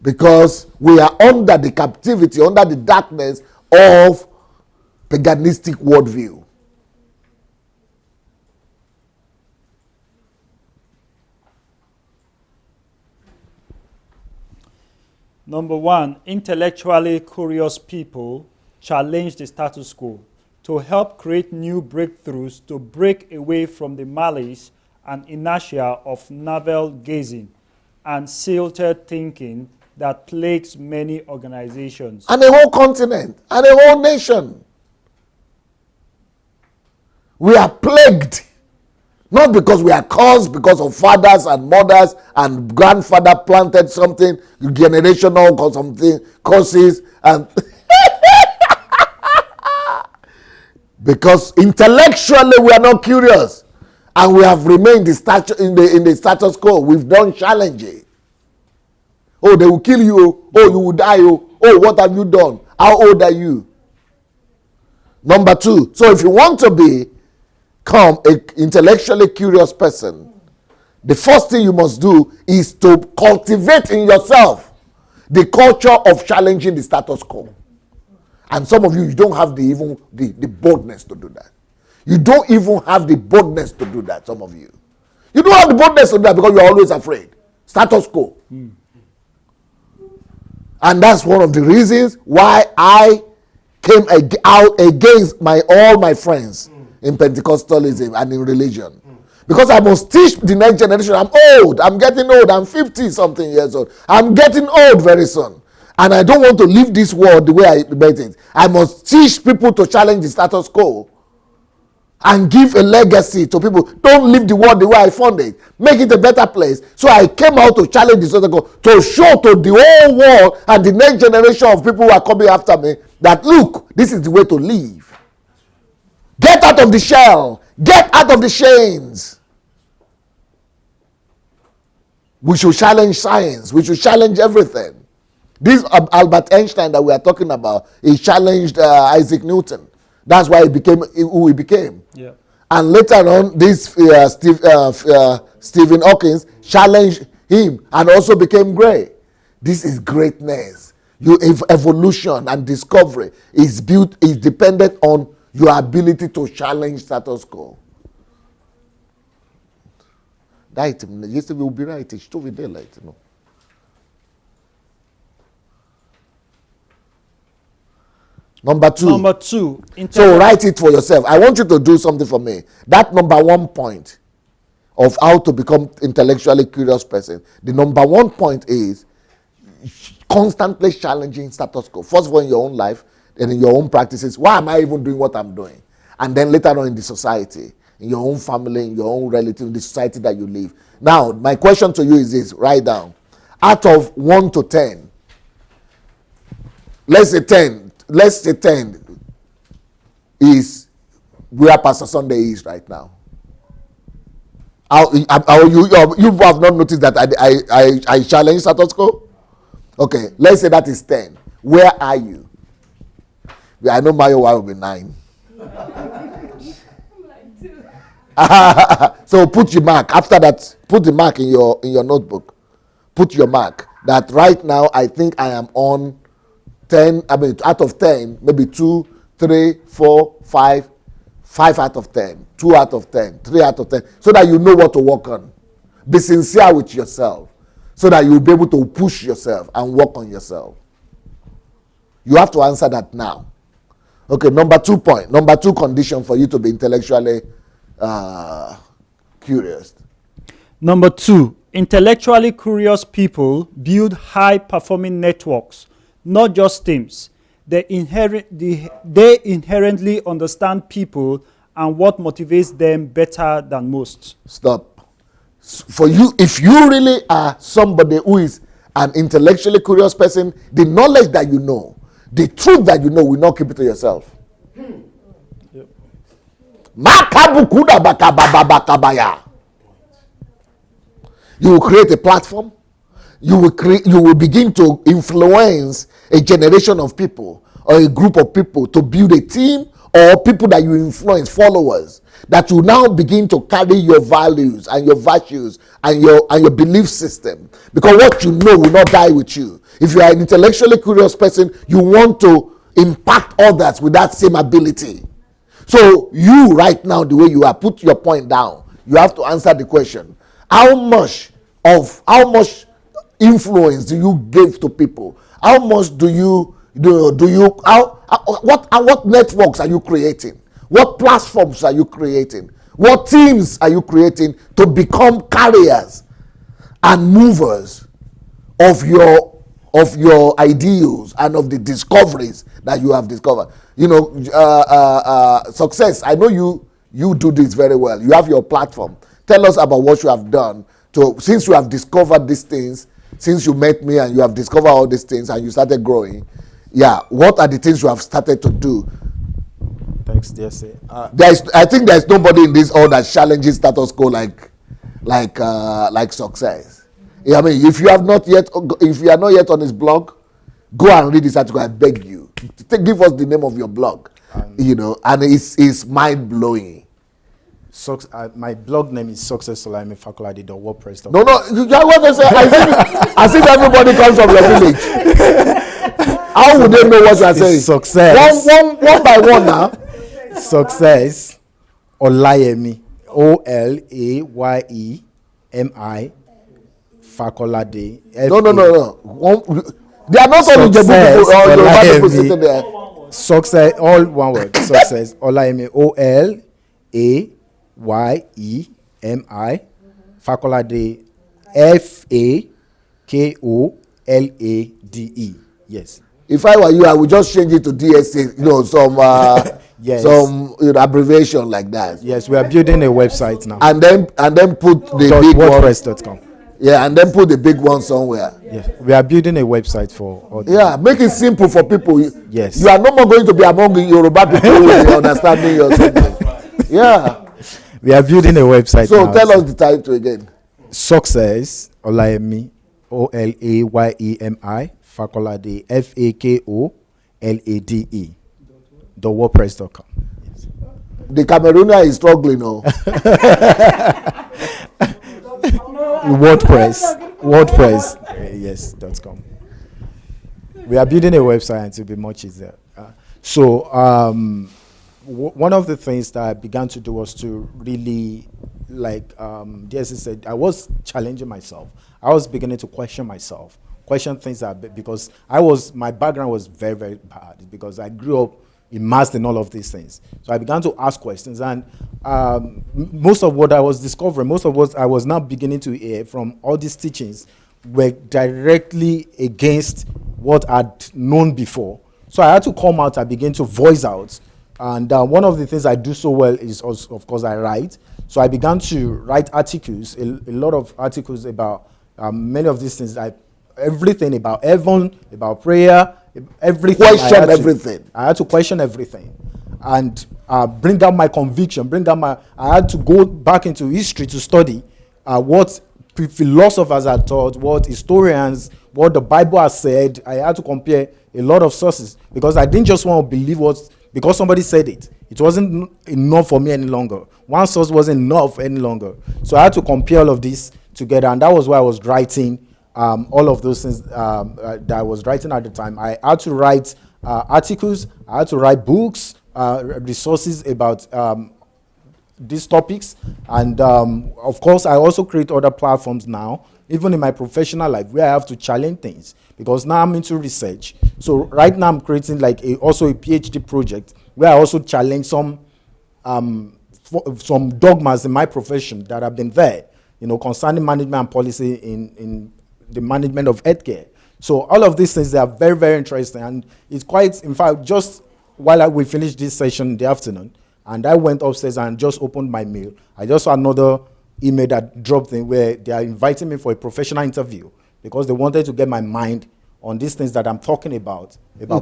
Because we are under the captivity, under the darkness of paganistic worldview. Number one, intellectually curious people challenge the status quo to help create new breakthroughs to break away from the malice and inertia of navel gazing and silted thinking that plagues many organizations. And a whole continent, and a whole nation. We are plagued. Not because we are caused, because of fathers and mothers and grandfather planted something, generational or something, causes, and because intellectually we are not curious, and we have remained in the status quo. We've done challenging. Oh, they will kill you. Oh, you will die. Oh, what have you done? How old are you? Number two. So if you want to become an intellectually curious person, the first thing you must do is to cultivate in yourself the culture of challenging the status quo. And some of you don't have the boldness to do that. You don't even have the boldness to do that, some of you. You don't have the boldness to do that because you're always afraid. Status quo. And that's one of the reasons why I came out against all my friends in Pentecostalism and in religion. Because I must teach the next generation. I'm old. I'm getting old. I'm 50-something years old. I'm getting old very soon. And I don't want to leave this world the way I met it. I must teach people to challenge the status quo and give a legacy to people. Don't leave the world the way I found it. Make it a better place. So I came out to challenge the status quo, to show to the whole world and the next generation of people who are coming after me that, look, this is the way to live. Get out of the shell. Get out of the chains. We should challenge science. We should challenge everything. This Albert Einstein that we are talking about, he challenged Isaac Newton. That's why he became who he became. Yeah. And later on, this Stephen Hawking challenged him and also became great. This is greatness. Evolution and discovery is dependent on your ability to challenge status quo. That yesterday will be right. It's still daylight, you know. Number two. So write it for yourself. I want you to do something for me. That number one point of how to become intellectually curious person. The number one point is constantly challenging status quo. First of all, in your own life, and in your own practices. Why am I even doing what I'm doing? And then later on in the society, in your own family, in your own relative, in the society that you live. Now, my question to you is this. Write down. Out of 1 to 10, let's say 10 is where Pastor Sunday is right now. You have not noticed that I challenge status quo? Okay, let's say that is 10. Where are you? I know my wife will be 9. So put your mark. After that, put the mark in your notebook. Put your mark. That right now I think I am on 10, out of 10, maybe 2, 3, 4, 5, 5 out of 10, 2 out of 10, 3 out of 10, so that you know what to work on. Be sincere with yourself, so that you'll be able to push yourself and work on yourself. You have to answer that now. Okay, number 2 condition for you to be intellectually curious. Number 2, intellectually curious people build high-performing networks, not just teams. They inherently understand people and what motivates them better than most. Stop. For you, if you really are somebody who is an intellectually curious person, the knowledge that you know, the truth that you know, will not keep it to yourself. You will create a platform. You will begin to influence a generation of people or a group of people to build a team, or people that you influence, followers, that you now begin to carry your values and your virtues and your belief system. Because what you know will not die with you. If you are an intellectually curious person, you want to impact others with that same ability. So you right now, the way you are, put your point down. You have to answer the question: how much influence do you give to people? How much what networks are you creating? What platforms are you creating? What teams are you creating to become carriers and movers of your ideals and of the discoveries that you have discovered? Success. I know you do this very well. You have your platform. Tell us about what you have done since you have discovered these things, since you met me and you have discovered all these things and you started growing. Yeah, what are the things you have started to do? Thanks, dear sir. I think there's nobody in this all that challenges status quo like success. I mean, if you are not yet on his blog, go and read this article. I beg you. Give us the name of your blog. And it's mind blowing. My blog name is successolimefacolaty.wordpress.com. No, what I say? I think everybody comes from your village. How would they know what you are saying? Success. One by one now. Success. Olayemi. Olayemi. Fakolade. No. They are not only Jebu people or Yoruba people sitting there. Success. All one word. Success. Olayemi. Olayemi. Fakolade. Fakolade. Yes. If I were you, I would just change it to DSA, yes. some abbreviation like that. Yes, we are building a website now. And then put the big WordPress.com. Yeah, and then put the big one somewhere. Yes, we are building a website for. Make it simple for people. Yes, you are no more going to be among the Yoruba people who will be understanding your something. Yeah, we are building a website. So now, tell us the title again. Success Olayemi Olayemi Fakolade Fakolade .wordpress.com. Yes. The Cameroonian is struggling now. WordPress. Yes.com. We are building a website and it will be much easier. One of the things that I began to do was to really, DSC said, I was challenging myself. I was beginning to question things because my background was very, very bad because I grew up immersed in all of these things. So I began to ask questions, and most of what I was discovering, most of what I was now beginning to hear from all these teachings were directly against what I'd known before. So I had to come out and begin to voice out. And one of the things I do so well is, of course, I write. So I began to write articles, a lot of articles about many of these things, everything about heaven, about prayer, everything. I had to question everything and bring out my conviction, I had to go back into history to study what philosophers had taught, what historians, what the Bible has said. I had to compare a lot of sources because I didn't just want to believe because somebody said it. It wasn't enough for me any longer. One source wasn't enough any longer. So I had to compare all of this together, and that was why I was writing all of those things that I was writing at the time. I had to write articles, I had to write books, resources about these topics, and of course I also create other platforms now, even in my professional life, where I have to challenge things, because now I'm into research. So right now I'm creating also a PhD project where I also challenge some some dogmas in my profession that have been there, concerning management and policy in the management of healthcare. So all of these things, they are very, very interesting. And it's quite, in fact, just while we finished this session in the afternoon, and I went upstairs and just opened my mail, I just saw another email that dropped in where they are inviting me for a professional interview because they wanted to get my mind on these things that I'm talking about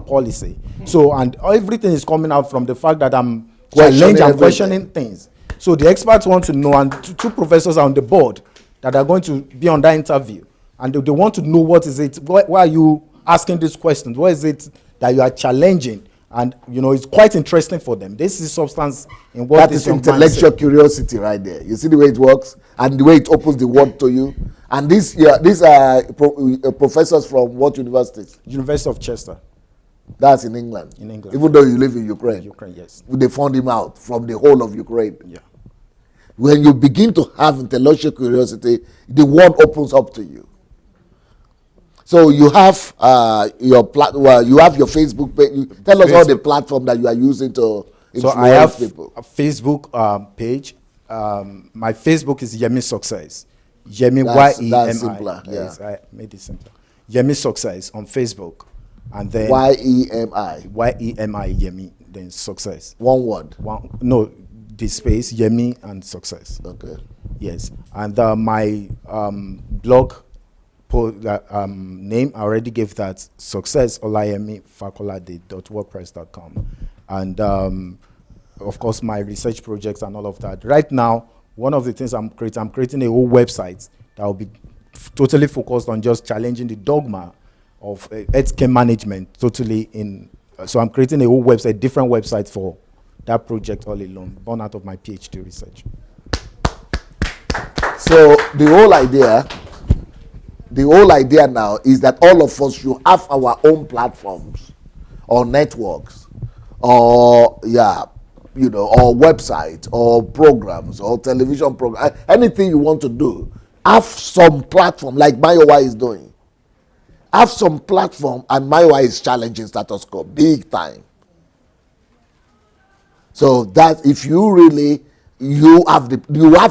policy. So, and everything is coming out from the fact that I'm questioning things. So the experts want to know, and two professors are on the board that are going to be on that interview. And they want to know what is it, why are you asking these questions? What is it that you are challenging? And, it's quite interesting for them. This is substance in what that is intellectual curiosity right there. You see the way it works and the way it opens the world to you. And these are professors from what universities? University of Chester. That's in England. In England. Even though you live in Ukraine. Ukraine, yes. They found him out from the whole of Ukraine. Yeah. When you begin to have intellectual curiosity, the world opens up to you. So you have you have your Facebook page. Tell us all the platform that you are using to influence so I have people. A Facebook page. My Facebook is Yemi Success. Yemi Y-E-M-I. That's simpler. Yes, I made it simpler. Yemi Success on Facebook. And then Y-E-M-I. Y-E-M-I, Yemi, then Success. One word. No, the space, Yemi and Success. Okay. Yes. And my blog name, I already gave that, successolayemifakolade.wordpress.com. And of course, my research projects and all of that. Right now, one of the things I'm creating a whole website that will be totally focused on just challenging the dogma of healthcare management totally so I'm creating a whole website, different website for that project all alone, born out of my PhD research. So the whole idea now is that all of us should have our own platforms or networks or or website or programs or television program, anything you want to do, have some platform like Mayowa is doing. Have some platform, and Mayowa is challenging status quo big time. So that if you really you have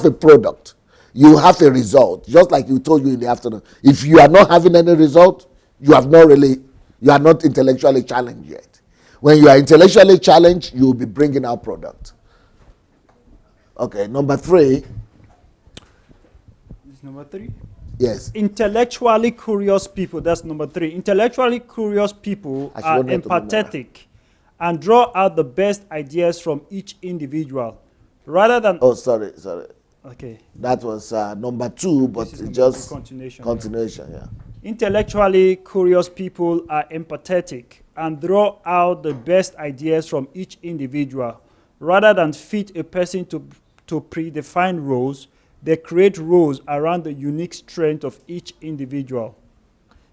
a product, you have a result, just like you told you in the afternoon. If you are not having any result, you are not intellectually challenged yet. When you are intellectually challenged, you will be bringing out product. Okay, number 3. Is number 3? Yes. Intellectually curious people. That's number 3. Intellectually curious people are empathetic and draw out the best ideas from each individual, rather than. Oh, sorry. Okay. That was number 2, but it's just continuation. Yeah. Intellectually curious people are empathetic and draw out the best ideas from each individual, rather than fit a person to predefined roles. They create roles around the unique strength of each individual.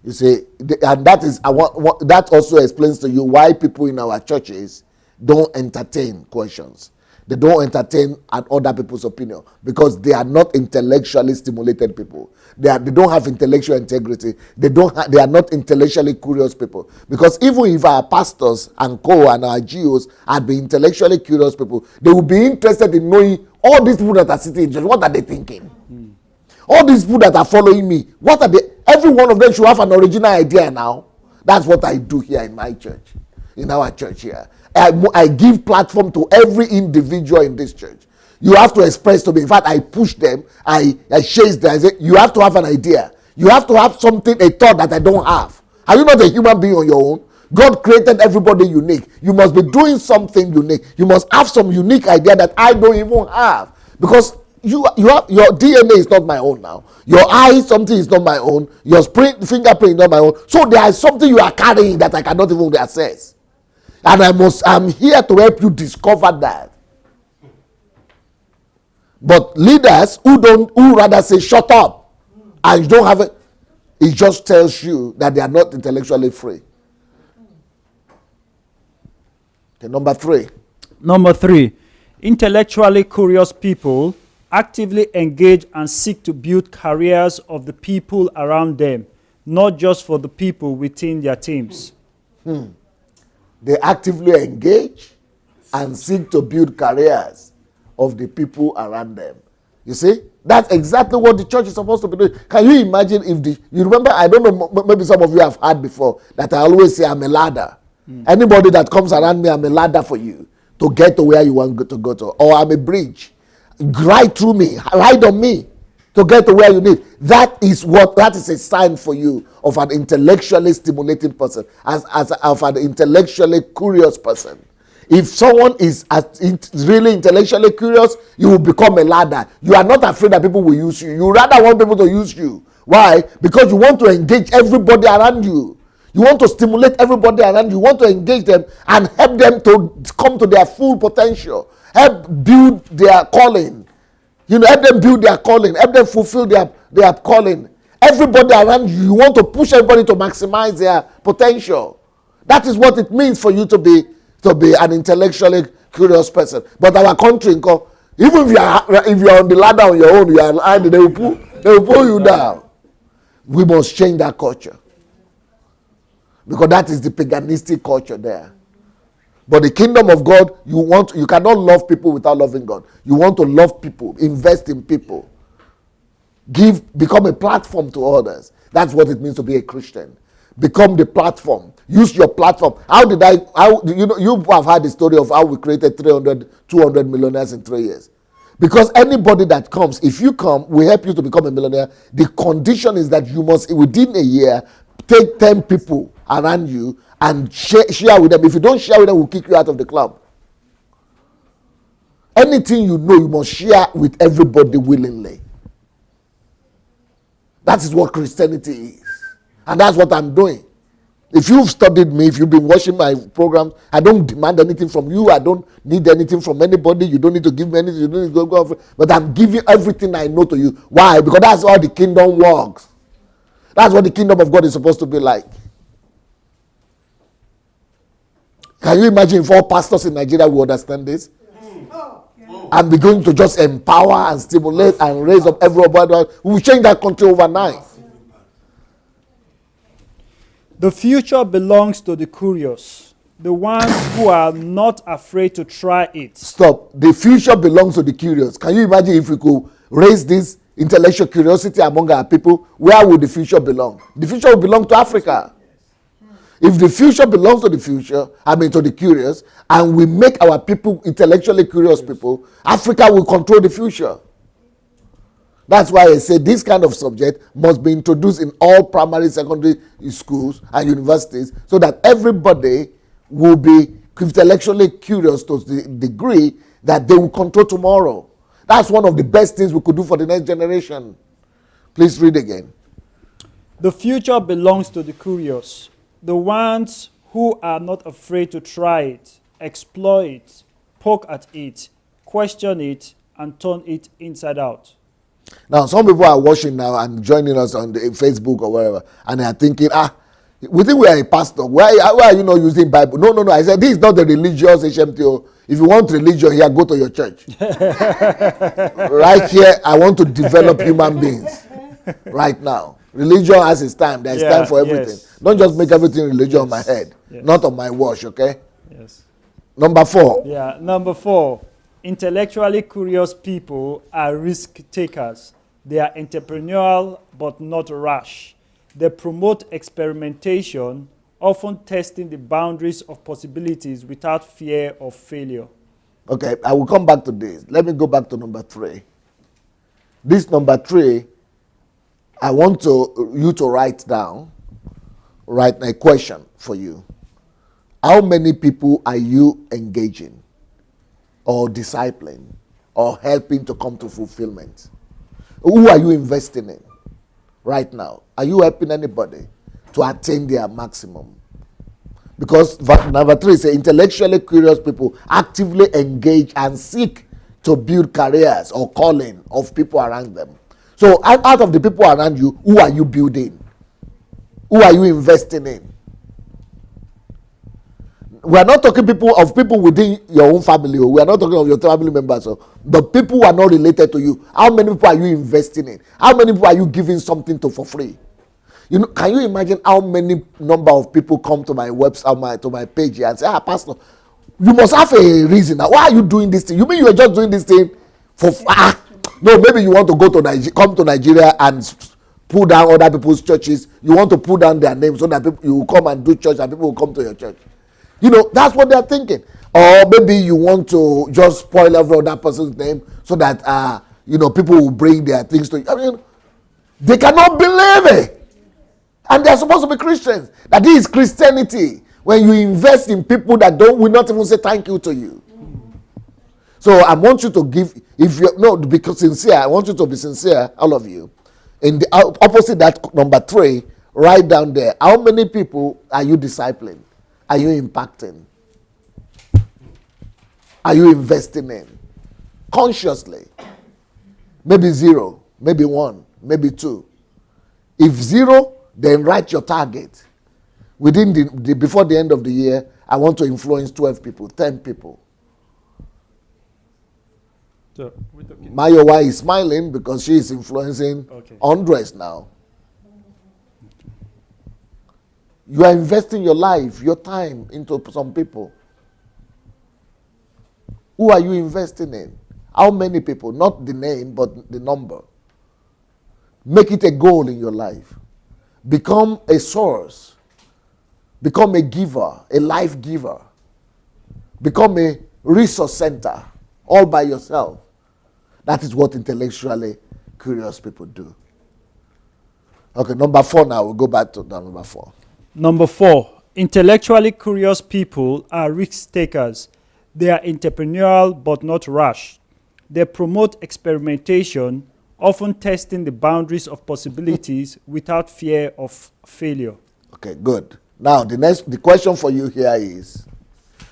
You see, and that is that also explains to you why people in our churches don't entertain questions. They don't entertain other people's opinion because they are not intellectually stimulated people. They don't have intellectual integrity. They are not intellectually curious people. Because even if our pastors and and our GOs had been intellectually curious people, they would be interested in knowing all these people that are sitting in church, what are they thinking? All these people that are following me, what are they? Every one of them should have an original idea now. That's what I do here in my church, in our church here. I give platform to every individual in this church. You have to express to me. In fact, I push them. I chase them. I say, you have to have an idea. You have to have something, a thought that I don't have. Are you not a human being on your own? God created everybody unique. You must be doing something unique. You must have some unique idea that I don't even have. Because you have, your DNA is not my own now. Your eye, something is not my own. Your fingerprint is not my own. So there is something you are carrying that I cannot even access. And I'm here to help you discover that. But leaders who rather say shut up and you don't have it, it just tells you that they are not intellectually free. Okay, number 3. Number 3, intellectually curious people actively engage and seek to build careers of the people around them, not just for the people within their teams. They actively engage and seek to build careers of the people around them. You see, that's exactly what the church is supposed to be doing. Can you imagine if you remember, I don't know, maybe some of you have heard before that I always say I'm a ladder. Anybody that comes around me, I'm a ladder for you to get to where you want to go to, or I'm a bridge. Ride through me, ride on me to get to where you need. That is a sign for you of an intellectually stimulated person, of an intellectually curious person. If someone is really intellectually curious, you will become a ladder. You are not afraid that people will use you. You rather want people to use you. Why? Because you want to engage everybody around you. You want to stimulate everybody around you. You want to engage them and help them to come to their full potential. Help build their calling. Help them build their calling. Help them fulfill their calling. Everybody around you, you want to push everybody to maximize their potential. That is what it means for you to be an intellectually curious person. But our country, even if you are on the ladder on your own, they will pull you down. We must change that culture, because that is the paganistic culture there. But the kingdom of God, you cannot love people without loving God. You want to love people, invest in people, become a platform to others. That's what it means to be a Christian. Become the platform. Use your platform. You have heard the story of how we created 200 millionaires in 3 years. Because anybody that comes, if you come, we help you to become a millionaire. The condition is that you must, within a year, take 10 people around you and share with them. If you don't share with them, we'll kick you out of the club. Anything you know, you must share with everybody willingly. That is what Christianity is. And that's what I'm doing. If you've studied me, if you've been watching my programs, I don't demand anything from you. I don't need anything from anybody. You don't need to give me anything. You don't need to go. But I'm giving everything I know to you. Why? Because that's how the kingdom works. That's what the kingdom of God is supposed to be like. Can you imagine if all pastors in Nigeria will understand this? And be going to just empower and stimulate and raise up everybody? We will change that country overnight. The future belongs to the curious, the ones who are not afraid to try it. Stop. The future belongs to the curious. Can you imagine if we could raise this intellectual curiosity among our people? Where would the future belong? The future will belong to Africa. If the future belongs to the curious, and we make our people intellectually curious people, Africa will control the future. That's why I say this kind of subject must be introduced in all primary, secondary schools and universities, so that everybody will be intellectually curious to the degree that they will control tomorrow. That's one of the best things we could do for the next generation. Please read again. The future belongs to the curious, the ones who are not afraid to try it, explore it, poke at it, question it, and turn it inside out. Now, some people are watching now and joining us on the Facebook or wherever, and they are thinking, we think we are a pastor. Why are you not using Bible? No. I said, this is not the religious HMTO. If you want religion here, go to your church. Right here, I want to develop human beings. Right now. Religion has its time. There's time for everything. Yes. Don't just make everything religion on my head. Yes. Not on my watch, okay? Yes. Number 4. Yeah, number 4. Intellectually curious people are risk takers. They are entrepreneurial but not rash. They promote experimentation, often testing the boundaries of possibilities without fear of failure. Okay, I will come back to this. Let me go back to number 3. This number 3, I want you to write a question for you. How many people are you engaging or discipling or helping to come to fulfillment? Who are you investing in right now? Are you helping anybody to attain their maximum? Because number 3 is intellectually curious people actively engage and seek to build careers or calling of people around them. So out of the people around you, who are you building? Who are you investing in? We are not talking of people within your own family. We are not talking of your family members. The people who are not related to you. How many people are you investing in? How many people are you giving something to for free? Can you imagine how many number of people come to my website, to my page here and say, Pastor, You must have a reason. Now, why are you doing this thing? You mean you are just doing this thing for no, maybe you want to go to come to Nigeria and pull down other people's churches. You want to pull down their names so that people, you will come and do church and people will come to your church. You know, that's what they're thinking. Or maybe you want to just spoil every other person's name so that you know, people will bring their things to you. I mean, they cannot believe it. And they're supposed to be Christians. That is Christianity. When you invest in people that will not even say thank you to you. So I want you to give, if you're no, because sincere, I want you to be sincere, all of you. In the opposite that number 3, write down there, how many people are you discipling? Are you impacting? Are you investing in? Consciously. Maybe 0, maybe 1, maybe 2. If 0, then write your target. Within before the end of the year, I want to influence 12 people, 10 people. So, Mayowa is smiling because she is influencing hundreds now. You are investing your life, your time into some people. Who are you investing in? How many people? Not the name, but the number. Make it a goal in your life. Become a source. Become a giver, a life giver. Become a resource center all by yourself. That is what intellectually curious people do. Okay, number 4 now. We'll go back to number 4. Number 4, intellectually curious people are risk takers. They are entrepreneurial but not rash. They promote experimentation, often testing the boundaries of possibilities without fear of failure. Okay, good. Now, the question for you here is,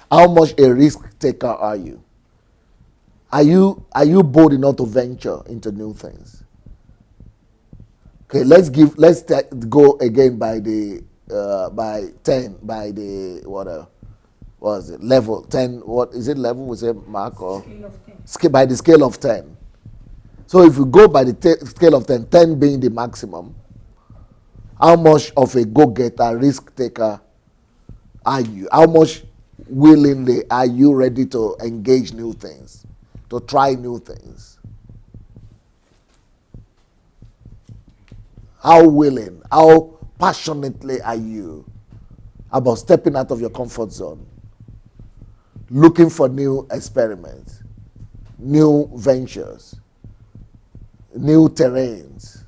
how much a risk taker are you? Are you bold enough to venture into new things? Okay, let's go again by the what is it, level 10, what is it, level, we say mark, or by the scale of 10. So if you go by the scale of 10, 10 being the maximum, how much of a go-getter, risk-taker are you? How much willingly are you ready to engage new things, to try new things? How willing, how passionately are you about stepping out of your comfort zone, looking for new experiments, new ventures, new terrains?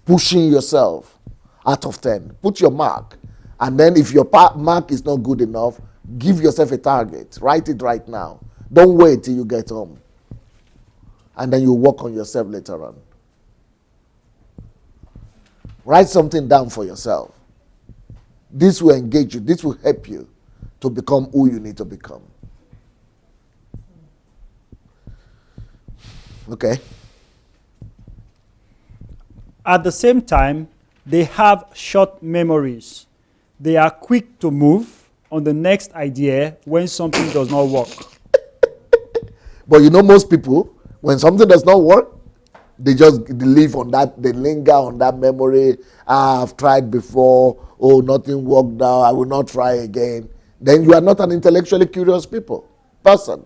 Pushing yourself out of 10. Put your mark. And then if your mark is not good enough, give yourself a target. Write it right now. Don't wait till you get home. And then you work on yourself later on. Write something down for yourself. This will engage you. This will help you to become who you need to become. Okay? At the same time, they have short memories. They are quick to move on the next idea when something does not work. But you know, most people, when something does not work, they just live on that, they linger on that memory. I've tried before, oh, nothing worked out, I will not try again. Then you are not an intellectually curious person.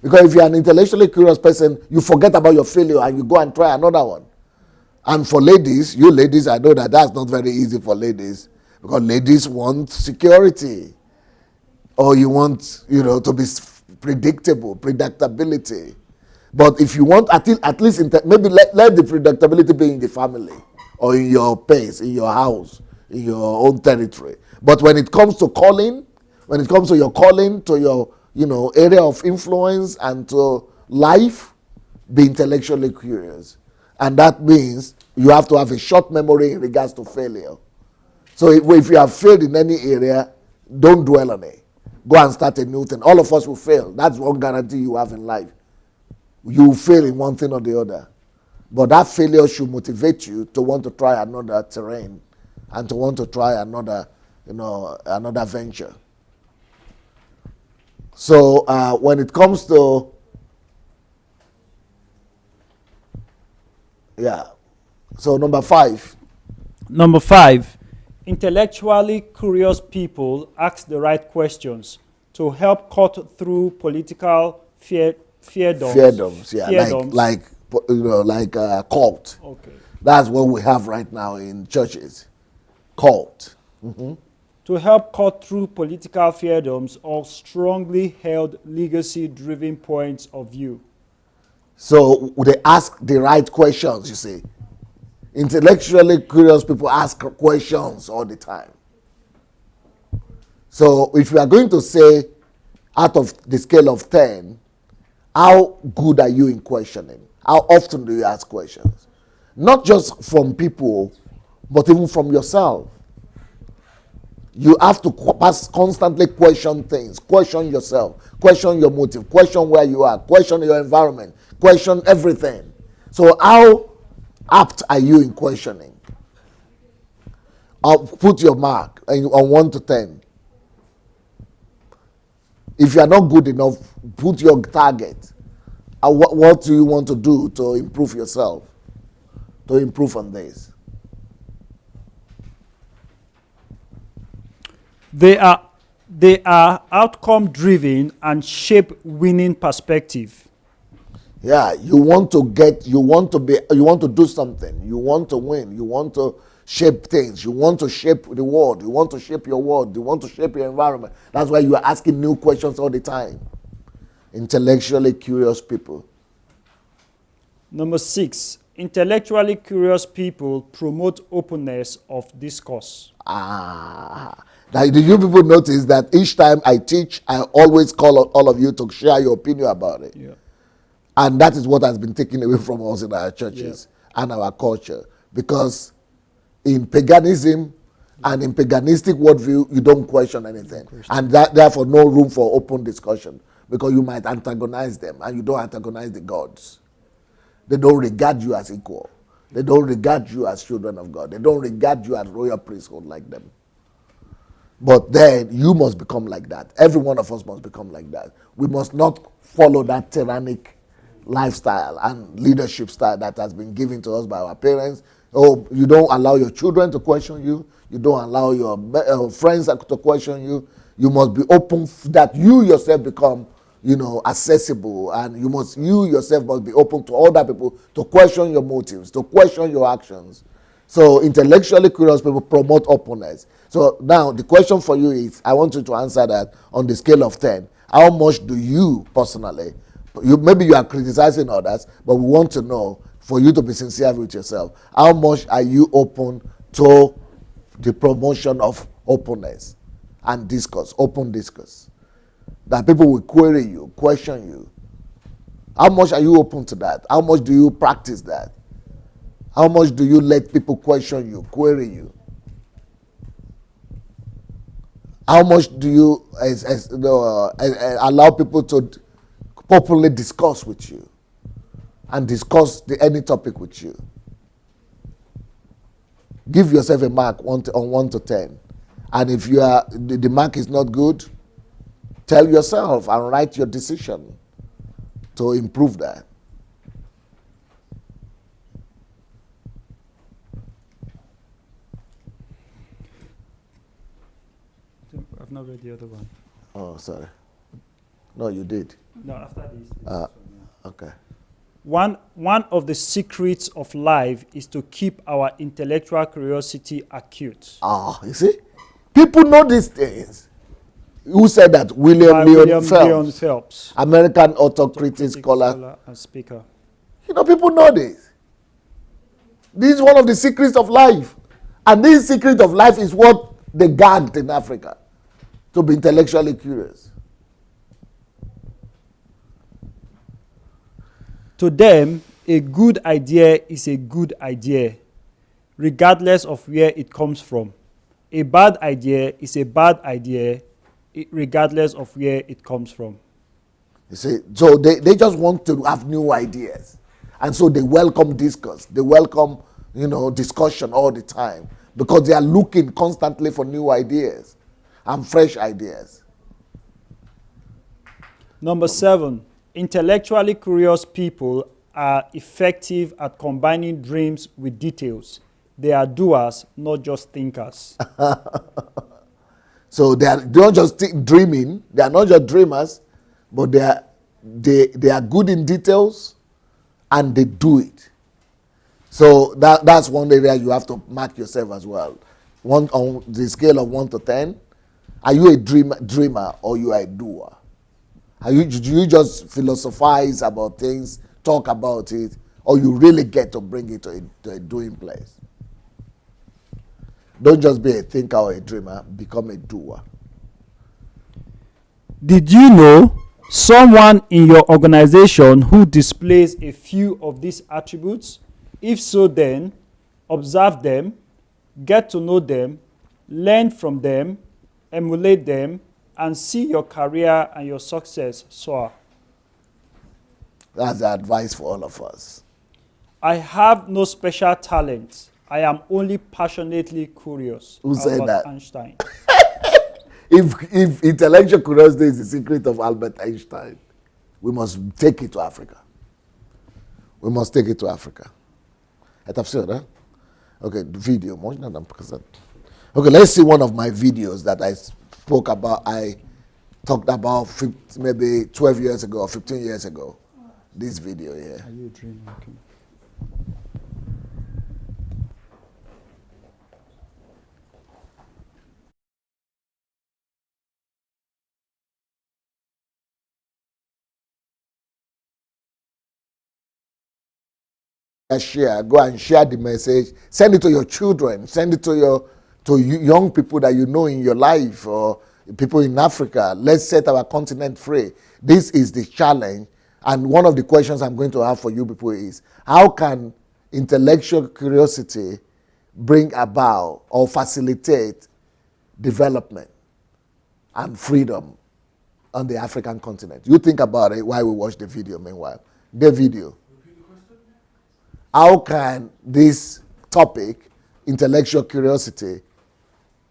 Because if you are an intellectually curious person, you forget about your failure and you go and try another one. And for ladies, you ladies, I know that that's not very easy for ladies, because ladies want security, or you want, to be predictable, predictability. But if you want, at least maybe let the predictability be in the family, or in your pace, in your house, in your own territory. But when it comes to calling, when it comes to your calling, to your area of influence and to life, be intellectually curious. And that means you have to have a short memory in regards to failure. So if you have failed in any area, don't dwell on it. Go and start a new thing. All of us will fail. That's one guarantee you have in life. You will fail in one thing or the other. But that failure should motivate you to want to try another terrain and to want to try another venture. So when it comes to so number 5. Number 5, intellectually curious people ask the right questions. to help cut through political feardoms. Feardoms, yeah, Feardoms. like cult. Okay. That's what we have right now in churches, cult. To help cut through political feardoms or strongly held legacy-driven points of view. So they ask the right questions, you see. Intellectually curious people ask questions all the time. So if you are going to say out of the scale of 10, how good are you in questioning? How often do you ask questions? Not just from people, but even from yourself. You have to constantly question things, question yourself, question your motive, question where you are, question your environment, question everything. So how apt are you in questioning? I'll put your mark on 1 to 10. If you are not good enough, put your target. What do you want to do to improve yourself, to improve on this? They are outcome driven and shape winning perspective. Yeah, you want to do something, you want to win, you want to shape things, you want to shape the world, you want to shape your world, you want to shape your environment. That's why you are asking new questions all the time. Intellectually curious people. Number 6, intellectually curious people promote openness of discourse. Now, do you people notice that each time I teach, I always call all of you to share your opinion about it? Yeah. And that is what has been taken away from us in our churches and our culture. Because in paganism and in paganistic worldview, you don't question anything. And therefore, no room for open discussion. Because you might antagonize them, and you don't antagonize the gods. They don't regard you as equal. They don't regard you as children of God. They don't regard you as royal priesthood like them. But then you must become like that. Every one of us must become like that. We must not follow that tyrannic lifestyle and leadership style that has been given to us by our parents. Oh, you don't allow your children to question you. You don't allow your friends to question you. You must be open that you yourself become, accessible, and you yourself must be open to other people to question your motives, to question your actions. So intellectually curious people promote openness. So now the question for you is, I want you to answer that on the scale of 10. How much do you personally, maybe you are criticizing others, but we want to know, for you to be sincere with yourself, how much are you open to the promotion of openness and discourse, open discourse? That people will query you, question you. How much are you open to that? How much do you practice that? How much do you let people question you, query you? How much do you allow people to properly discuss with you and discuss any topic with you? Give yourself a mark on 1 to 10. And if the mark is not good, tell yourself and write your decision to improve that. I've not read the other one. Oh, sorry. No, you did. No, after this. Okay. One of the secrets of life is to keep our intellectual curiosity acute. You see? People know these things. Who said that? William Leon Phelps. American author, critic, scholar, and speaker. People know this. This is one of the secrets of life. And this secret of life is what they gagged in Africa, to be intellectually curious. To them, a good idea is a good idea, regardless of where it comes from. A bad idea is a bad idea, regardless of where it comes from. You see, so they just want to have new ideas. And so they welcome discourse. They welcome, discussion all the time, because they are looking constantly for new ideas and fresh ideas. Number 7, intellectually curious people are effective at combining dreams with details. They are doers, not just thinkers. So they're not just dreaming. They are not just dreamers, but they are good in details, and they do it. So that's one area you have to mark yourself as well. One on the scale of 1 to 10, are you a dreamer or you are a doer? Do you just philosophize about things, talk about it, or you really get to bring it to a doing place? Don't just be a thinker or a dreamer, become a doer. Did you know someone in your organization who displays a few of these attributes? If so, then observe them, get to know them, learn from them, emulate them, and see your career and your success soar. That's the advice for all of us. I have no special talent. I am only passionately curious. Who said Albert that? Einstein. If intellectual curiosity is the secret of Albert Einstein, we must take it to Africa. We must take it to Africa. It's absurd, huh? Okay, the video. Okay, let's see one of my videos that I spoke about. I talked about maybe 12 years ago or 15 years ago. This video here. Are you a dreamer? Okay. Go and share the message. Send it to your children. Send it to young people that you know in your life or people in Africa. Let's set our continent free. This is the challenge. And one of the questions I'm going to have for you people is, how can intellectual curiosity bring about or facilitate development and freedom on the African continent? You think about it while we watch the video meanwhile. The video. How can this topic, intellectual curiosity,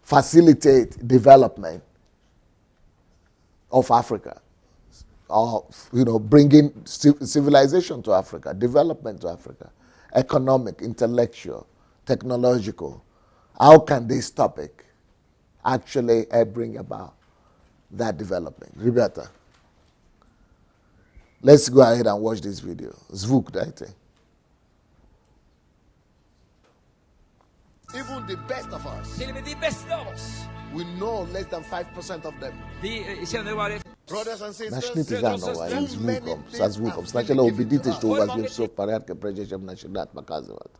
facilitate development of Africa? Or, bringing civilization to Africa, development to Africa, economic, intellectual, technological. How can this topic actually bring about that development? Roberta, let's go ahead and watch this video. Zvuk, dajte. Even the best of us, we know less than 5% of them. Brothers and sisters, sa zvukom. Sначала убедитесь, что у вас все в порядке, прежде чем начинать показывать.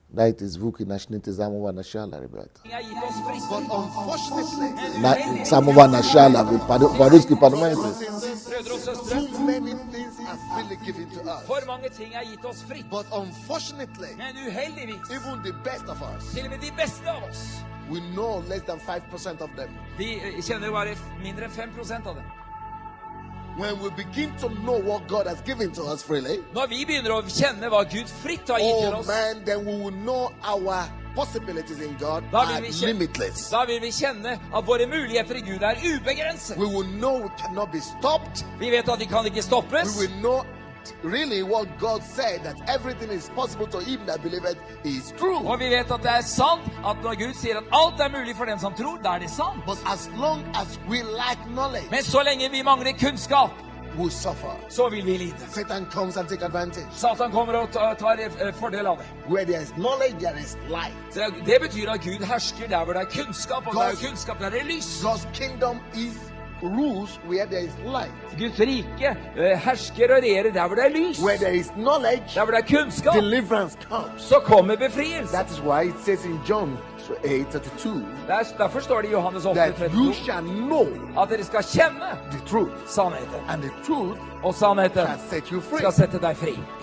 Дайте звуки, начните с самого начала, ребята. С самого начала, вы по-русски понимаете? Too many things are freely given to us. But unfortunately, even the best of us, we know less than 5% of them. When we begin to know what God has given to us freely, oh man, then we will know our possibilities in God are limitless. We will know we cannot be stopped. We will know really what God said, that everything is possible to him that believeth is true. But as long as we lack knowledge, we'll suffer. Satan comes and takes advantage. Where there is knowledge, there is light. God's kingdom is rules where there is light. Where there is knowledge, deliverance comes. That is why it says in John 8:32 that you shall know the truth, and the truth shall set you free.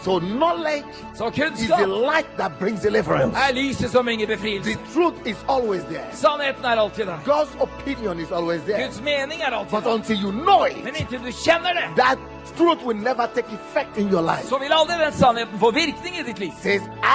So knowledge is the light that brings deliverance. The truth is always there. God's opinion is always there. But until you know it, that truth will never take effect in your life. Says,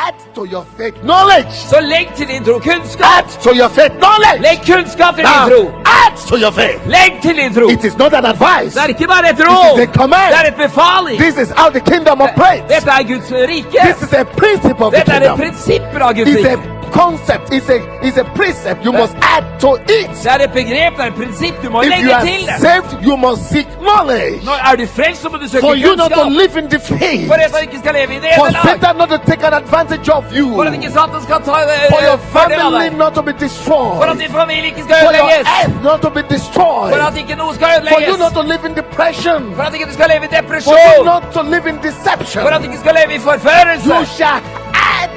Add to your faith knowledge. Så lägg till din tro kunskap. Add to your faith knowledge. Lägg kunskap till Now, din tro. add to your faith. Lägg till din tro. It is not an advice. Det är inte bara ett It råd. is a command. Det är ett befaling. This is how the kingdom operates. Detta är Guds rike. This is a principle of the Detta är kingdom. principer av Guds It's rike. a concept. It's a precept. You must add to it. Det är ett begrepp, det är en princip. Du måste If you lägga are till det. saved, you must seek knowledge. Är du frälst så måste du söka For you not to kunskap. live in defeat. För att du inte ska leva i For nederlag. Satan not to take an advantage of you. För att inte Satan ska ta For your fördel av family dig. not to be För att destroyed. din familj inte ska For your ödeläggas. earth not to be destroyed. För att inte någon ska For you ödeläggas. not to live in depression. För att inte du ska leva i For you depression. not to live in deception. För att inte ska leva i förförelse. You shall add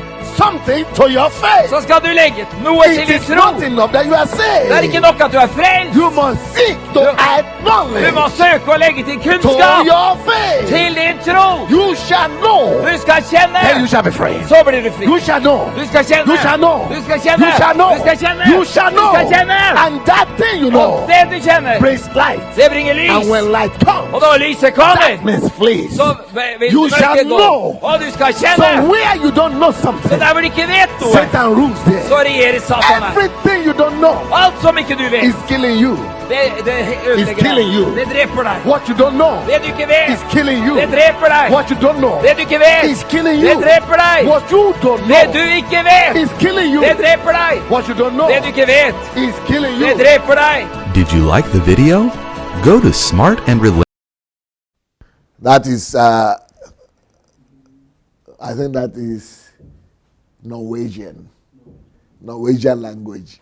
something to your faith. Så ska du lägga något till It din is tro. not enough that you are Det är inte saved. nog att du är frälst. You must seek to add Du knowledge måste söka och lägga till to kunskap. your faith. Till din tro. You shall know, Du ska känna. and you shall be free. Så blir du fri. You shall know. Du ska känna. You shall know. Du ska känna. You shall know. Du ska känna. You shall know. Du ska känna. And that thing you know Och det du känner, brings light. det bringar lys. And when light comes, Och då lyset kommer, darkness flees. så vill You mörkret shall gå. know. Och du ska So känna. where you don't know Så something, där var du inte vet då, Satan rules there. så regerar Satan här. Everything you don't know Allt som inte du vet, is killing you. det ödelägger killing you. dig. Det dräper dig. What you don't know Det du inte vet, is killing you. det dräper dig. What you don't know Det du inte vet, is killing det you. dräper dig. What you don't Det know du inte vet, is killing you. det dräper dig. What you don't know Det du inte vet, is killing det you. dräper dig. Did you like the video? Go to Smart and Relate. That is, I think that is Norwegian language.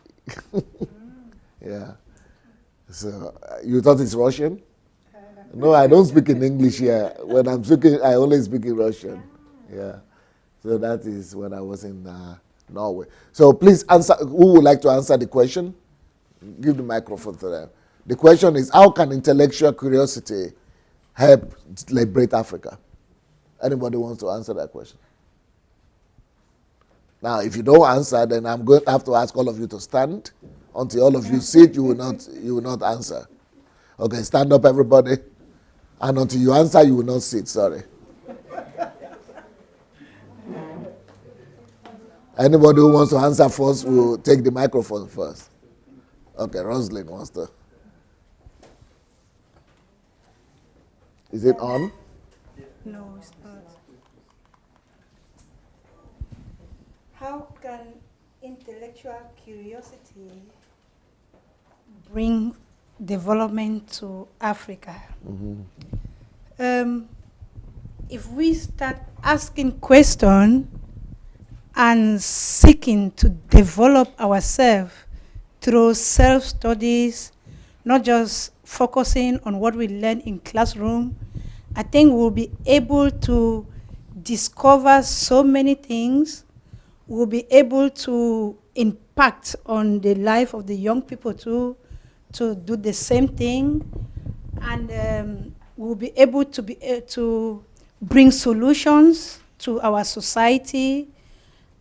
Yeah. So you thought it's Russian? No, I don't speak in English here. When I'm speaking, I only speak in Russian. Yeah. So that is when I was in Norway. So please answer. Who would like to answer the question? Give the microphone to them. The question is, how can intellectual curiosity help liberate Africa? Anybody wants to answer that question? Now, if you don't answer, then I'm going to have to ask all of you to stand. Until all of you sit, you will not answer. Okay, stand up, everybody. And until you answer, you will not sit. Sorry. Anybody who wants to answer first will take the microphone first. Okay, Rosalind wants to. Is it on? No, it's not. How can intellectual curiosity bring development to Africa? If we start asking questions and seeking to develop ourselves through self-studies, not just focusing on what we learn in classroom, I think we'll be able to discover so many things. We'll be able to impact on the life of the young people too, to do the same thing, and we'll be able to bring solutions to our society,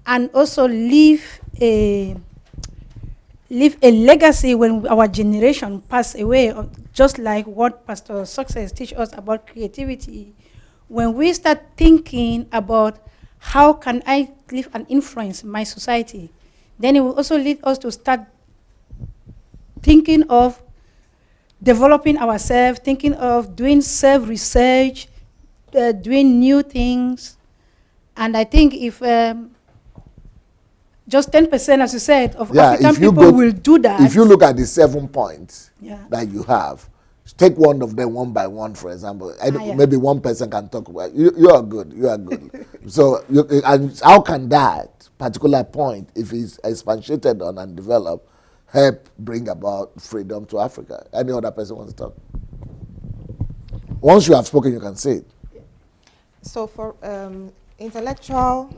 and also leave a legacy when our generation pass away, just like what Pastor Success teach us about creativity. When we start thinking about how can I leave an influence in my society, then it will also lead us to start thinking of developing ourselves, thinking of doing self-research, doing new things. And I think if just 10%, as you said, of African people will do that. If you look at the 7 points Yeah. that you have, take one of them one by one, for example. Yeah. Maybe one person can talk about it. You are good. You are good. So, and how can that particular point, if it's expatiated on and developed, help bring about freedom to Africa? Any other person wants to talk? Once you have spoken, you can say it. So for intellectual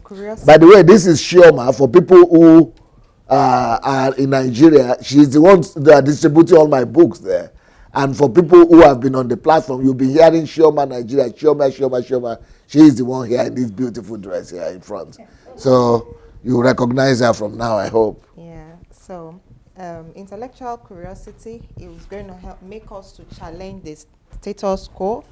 curiosity. By the way, this is Shioma. For people who are in Nigeria, she's the one that are distributing all my books there. And for people who have been on the platform, you'll be hearing Shioma Nigeria, Shioma. She is the one here in this beautiful dress here in front. So you recognize her from now, I hope. Yeah. So intellectual curiosity is going to help make us to challenge the status quo.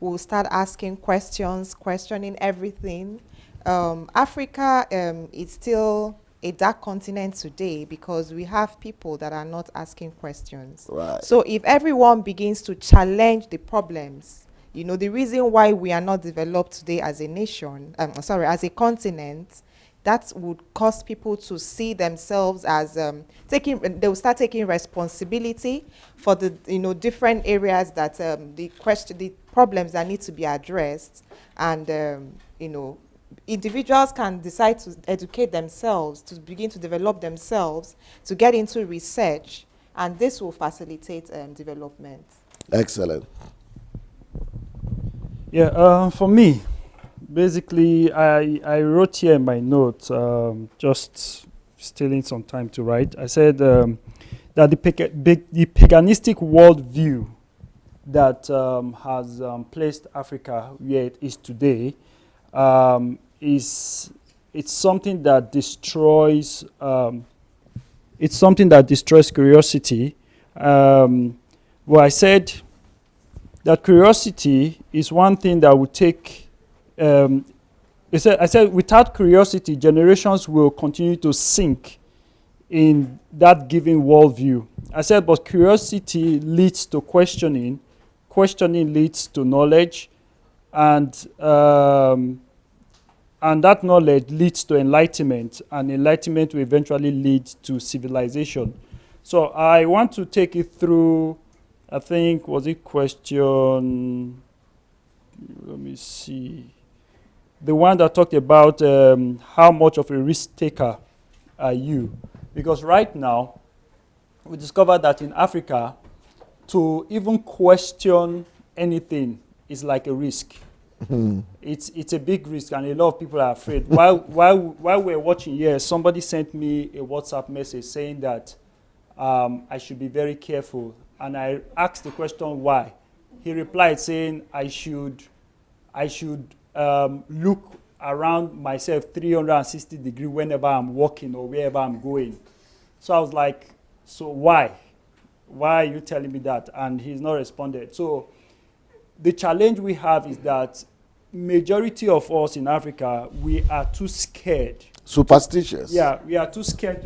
We'll start asking questions, questioning everything, Africa is still a dark continent today because we have people that are not asking questions. Right. So if everyone begins to challenge the problems, you know, the reason why we are not developed today as a nation, as a continent, that would cause people to see themselves as they will start taking responsibility for the, you know, different areas that the problems that need to be addressed, and you know, individuals can decide to educate themselves, to begin to develop themselves, to get into research, and this will facilitate development. Excellent. Yeah, for me, basically, I wrote here in my notes, just stealing some time to write. I said that the paganistic worldview that has placed Africa where it is today it's something that destroys curiosity. Well, I said that curiosity is one thing that would take. I said without curiosity, generations will continue to sink in that given worldview. I said, but curiosity leads to questioning. Questioning leads to knowledge, and that knowledge leads to enlightenment, and enlightenment will eventually lead to civilization. So I want to take it through, I think, was it question, let me see, the one that talked about how much of a risk taker are you? Because right now, we discovered that in Africa, to even question anything is like a risk. It's a big risk, and a lot of people are afraid. While we're watching here, somebody sent me a WhatsApp message saying that I should be very careful, and I asked the question why. He replied saying I should look around myself 360 degrees whenever I'm walking or wherever I'm going. So I was like, so why? Why are you telling me that? And he's not responded. So the challenge we have is that majority of us in Africa, we are too scared. Superstitious. Yeah, we are too scared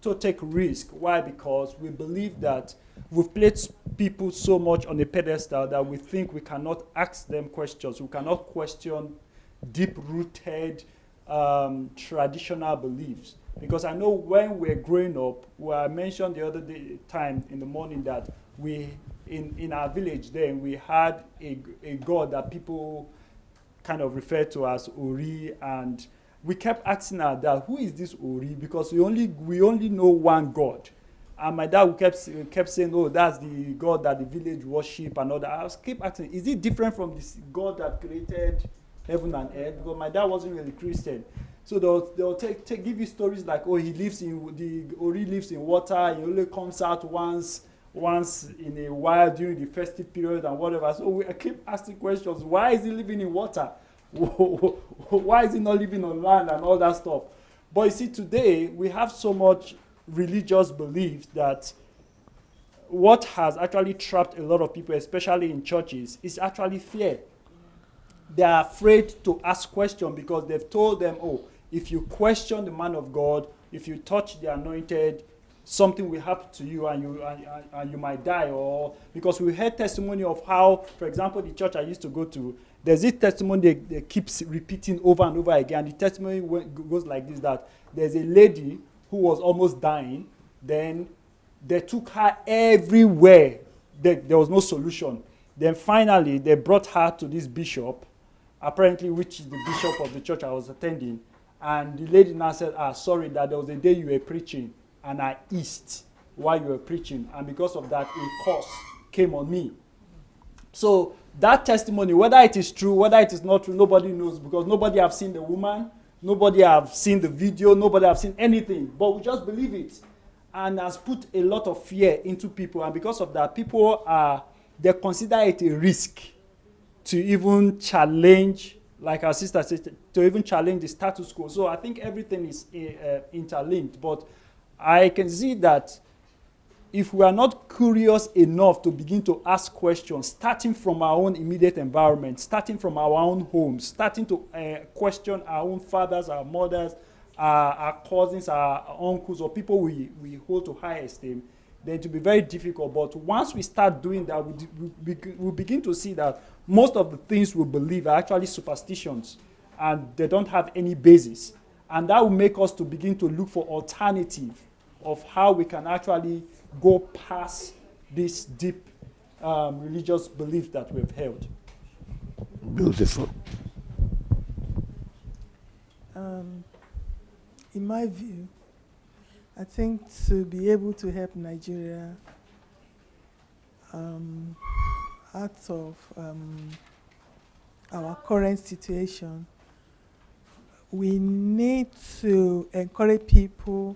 to take risk. Why? Because we believe that we've placed people so much on a pedestal that we think we cannot ask them questions. We cannot question deep-rooted traditional beliefs. Because I know when we're growing up, I mentioned the other time in the morning that in our village then, we had a god that people kind of refer to as Ori, and we kept asking our dad, who is this Ori? Because we only know one god. And my dad kept saying, oh, that's the god that the village worship and all that. I keep asking, is it different from this god that created heaven and earth? Because my dad wasn't really Christian. So they'll give you stories like, oh, Ori lives in water, he only comes out once in a while during the festive period and whatever. So I keep asking questions. Why is he living in water? Why is he not living on land and all that stuff? But you see, today we have so much religious belief that what has actually trapped a lot of people, especially in churches, is actually fear. They are afraid to ask questions because they've told them, oh, if you question the man of God, if you touch the anointed, something will happen to you and you might die. Or because we heard testimony of how, for example, the church I used to go to, there's this testimony they keep repeating over and over again. The testimony goes like this, that there's a lady who was almost dying. Then they took her everywhere. There was no solution. Then finally, they brought her to this bishop, apparently which is the bishop of the church I was attending. And the lady now said, sorry, that there was a day you were preaching, and I eased while you were preaching. And because of that, a curse came on me. So that testimony, whether it is true, whether it is not true, nobody knows, because nobody have seen the woman, nobody have seen the video, nobody have seen anything. But we just believe it. And has put a lot of fear into people. And because of that, people they consider it a risk to even challenge, like our sister said, to even challenge the status quo. So I think everything is interlinked. But I can see that if we are not curious enough to begin to ask questions, starting from our own immediate environment, starting from our own homes, starting to question our own fathers, our mothers, our cousins, our uncles, or people we hold to high esteem, then it will be very difficult. But once we start doing that, we begin to see that most of the things we believe are actually superstitions, and they don't have any basis. And that will make us to begin to look for alternative of how we can actually go past this deep religious belief that we've held. Beautiful. In my view, I think to be able to help Nigeria out of our current situation, we need to encourage people,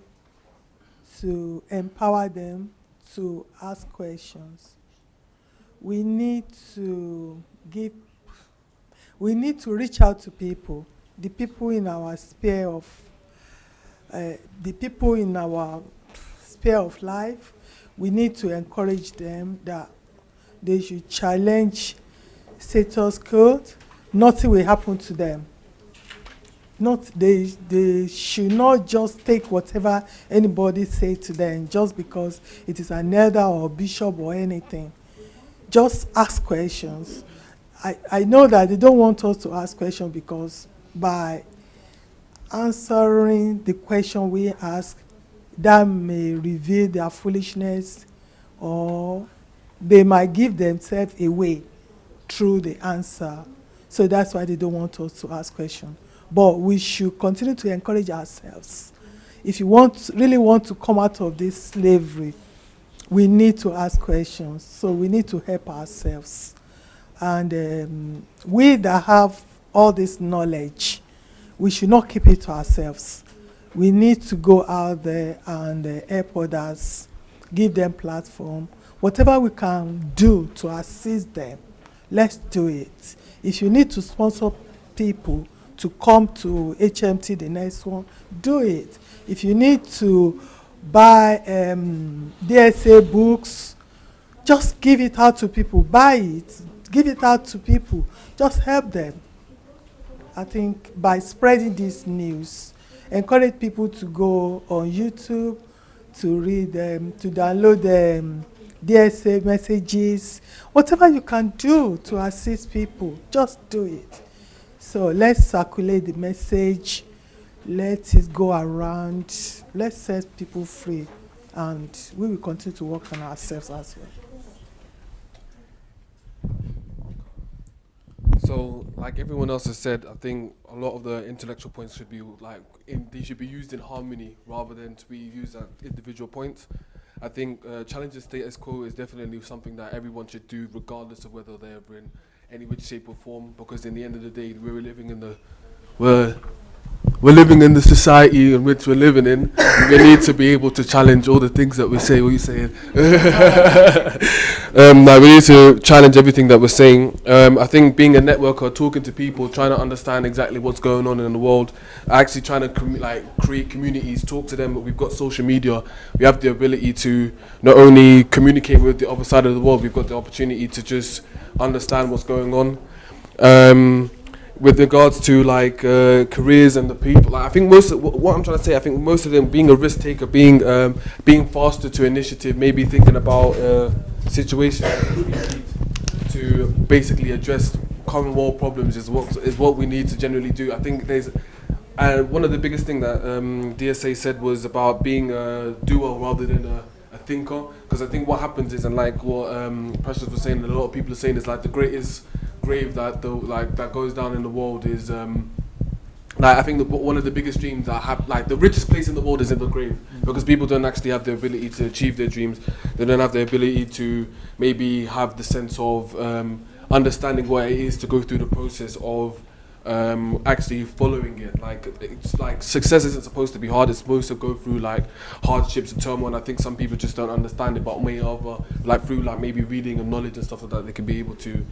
to empower them to ask questions. We need to reach out to people, the people in our sphere of life. We need to encourage them that they should challenge status quo. Nothing will happen to them. They should not just take whatever anybody say to them just because it is an elder or bishop or anything. Just ask questions. I know that they don't want us to ask questions because by answering the question we ask, that may reveal their foolishness, or they might give themselves away through the answer. So that's why they don't want us to ask questions. But we should continue to encourage ourselves. If you really want to come out of this slavery, we need to ask questions. So we need to help ourselves. And we that have all this knowledge, we should not keep it to ourselves. We need to go out there and help others, give them platform. Whatever we can do to assist them, let's do it. If you need to sponsor people to come to HMT, the next one, do it. If you need to buy DSA books, just give it out to people. Buy it, give it out to people. Just help them. I think by spreading this news, encourage people to go on YouTube, to read them, to download them, DSA messages, whatever you can do to assist people, just do it. So let's circulate the message, let it go around, let's set people free, and we will continue to work on ourselves as well. So, like everyone else has said, I think a lot of the intellectual points should be they should be used in harmony rather than to be used at individual points. I think challenging status quo is definitely something that everyone should do, regardless of whether they're in any which shape or form. Because in the end of the day, we're living in the society in which we're living in. We need to be able to challenge all the things that we say. What are you saying? We need to challenge everything that we're saying. I think being a networker, talking to people, trying to understand exactly what's going on in the world, actually trying to create communities, talk to them. We've got social media. We have the ability to not only communicate with the other side of the world, we've got the opportunity to just understand what's going on. With regards to careers and the people, I think what I'm trying to say, I think most of them being a risk taker, being faster to initiative, maybe thinking about situations to basically address common world problems is what we need to generally do. I think there's one of the biggest thing that DSA said was about being a doer rather than a thinker, because I think what happens is, and like what Precious was saying, and a lot of people are saying, is like the greatest grave that that goes down in the world is I think one of the biggest dreams that have the richest place in the world is in the grave, because people don't actually have the ability to achieve their dreams. They don't have the ability to maybe have the sense of understanding what it is to go through the process of actually following it. It's success isn't supposed to be hard. It's supposed to go through hardships and turmoil. And I think some people just don't understand it, but through maybe reading and knowledge and stuff like that, they can be able to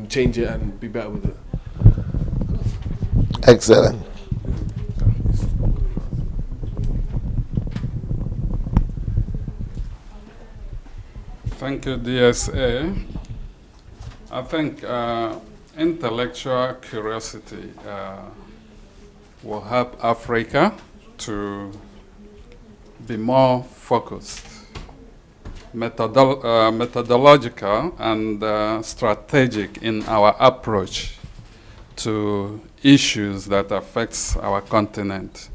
change it and be better with it. Excellent. Thank you, DSA. I think intellectual curiosity will help Africa to be more focused, methodological and strategic in our approach to issues that affects our continent,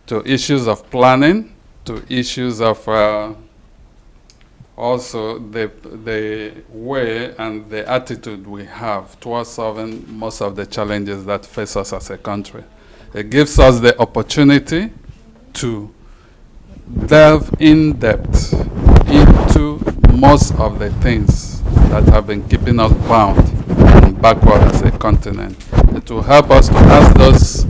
to issues of planning, to issues of also the way and the attitude we have towards solving most of the challenges that face us as a country. It gives us the opportunity to delve in depth into most of the things that have been keeping us bound and backward as a continent. It will help us to ask those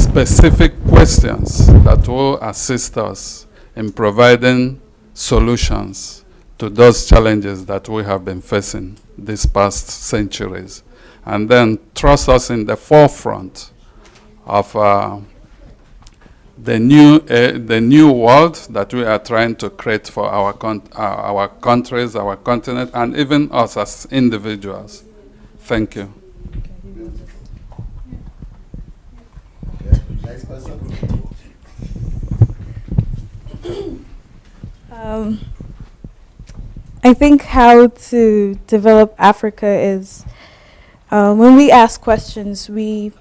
specific questions that will assist us in providing solutions to those challenges that we have been facing these past centuries, and then thrust us in the forefront of the new world that we are trying to create for our countries, our continent, and even us as individuals. Thank you. Okay. Next person. I think how to develop Africa is when we ask questions, we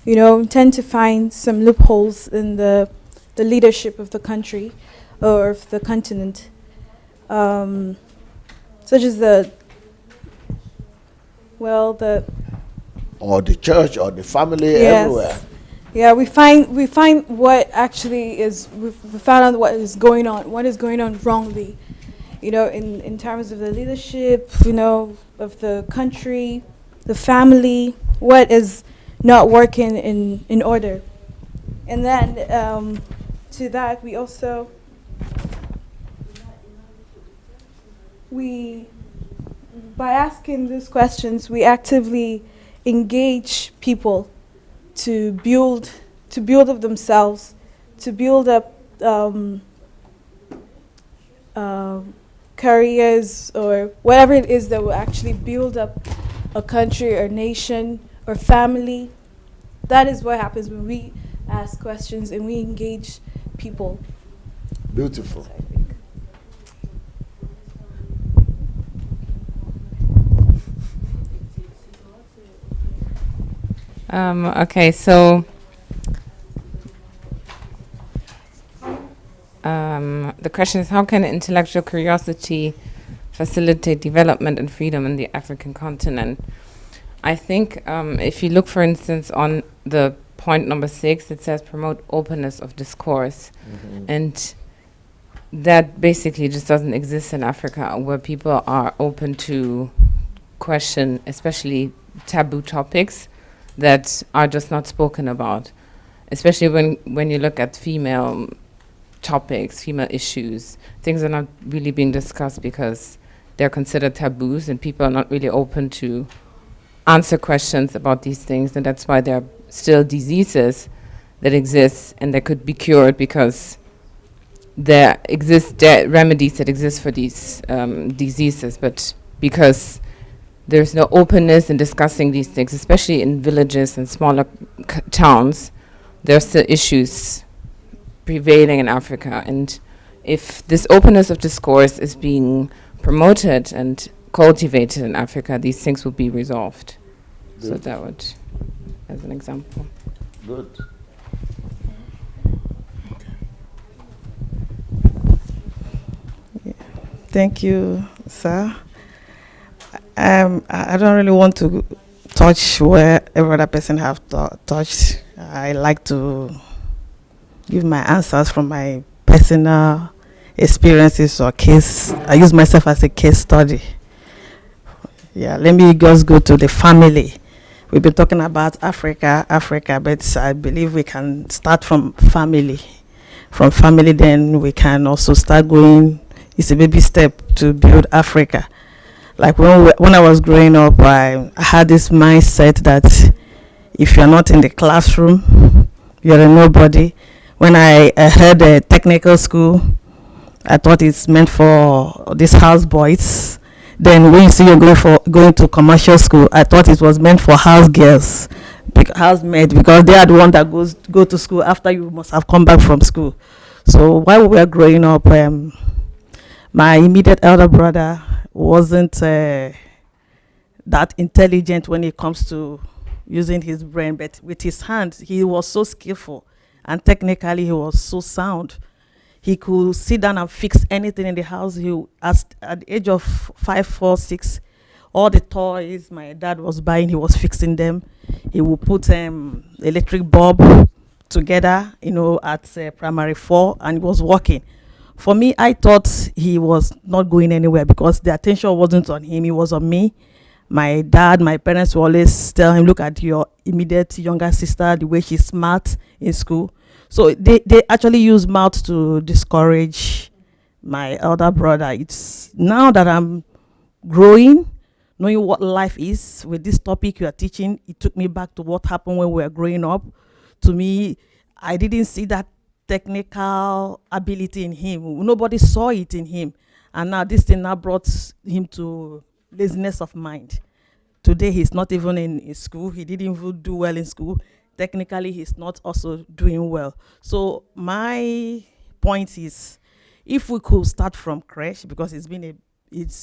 tend to find some loopholes in the leadership of the country or of the continent, such as or the church or the family, yes. everywhere. Yeah, we find what actually is, we found out what is going on wrongly, in terms of the leadership, of the country, the family, what is not working in order. And then to that, we also, by asking these questions, we actively engage people to build up themselves, to build up careers or whatever it is that will actually build up a country or nation or family. That is what happens when we ask questions and we engage people. Beautiful. Okay, so the question is, how can intellectual curiosity facilitate development and freedom in the African continent? I think if you look, for instance, on the point number 6, it says promote openness of discourse. Mm-hmm. And that basically just doesn't exist in Africa, where people are open to question, especially taboo topics that are just not spoken about, especially when you look at female topics, female issues. Things are not really being discussed because they're considered taboos, and people are not really open to answer questions about these things, and that's why there are still diseases that exist and that could be cured because there are remedies that exist for these diseases, but because there's no openness in discussing these things, especially in villages and smaller towns, there are still issues prevailing in Africa. And if this openness of discourse is being promoted and cultivated in Africa, these things will be resolved. Good. So that would, as an example. Good. Yeah. Thank you, sir. I don't really want to touch where every other person have touched. I like to give my answers from my personal experiences or case. I use myself as a case study. Yeah, let me just go to the family. We've been talking about Africa, but I believe we can start from family. From family, then we can also start going. It's a baby step to build Africa. Like when I was growing up, I had this mindset that if you're not in the classroom, you're a nobody. When I heard a technical school, I thought it's meant for these house boys. Then when you see you're going to commercial school, I thought it was meant for house girls, housemaids, because they are the one that go to school after you must have come back from school. So while we were growing up, my immediate elder brother wasn't that intelligent when it comes to using his brain, but with his hands, he was so skillful, and technically he was so sound. He could sit down and fix anything in the house. At the age of 5, 4, 6, all the toys my dad was buying, he was fixing them. He would put electric bulb together, at primary 4, and it was working. For me, I thought he was not going anywhere because the attention wasn't on him, it was on me. My dad, my parents would always tell him, look at your immediate younger sister, the way she's smart in school. So they actually use mouth to discourage my elder brother. It's now that I'm growing, knowing what life is with this topic you are teaching, it took me back to what happened when we were growing up. To me, I didn't see that technical ability in him. Nobody saw it in him. And now this thing now brought him to laziness of mind. Today, he's not even in school. He didn't even do well in school. Technically, he's not also doing well. So my point is, if we could start from creche, because it's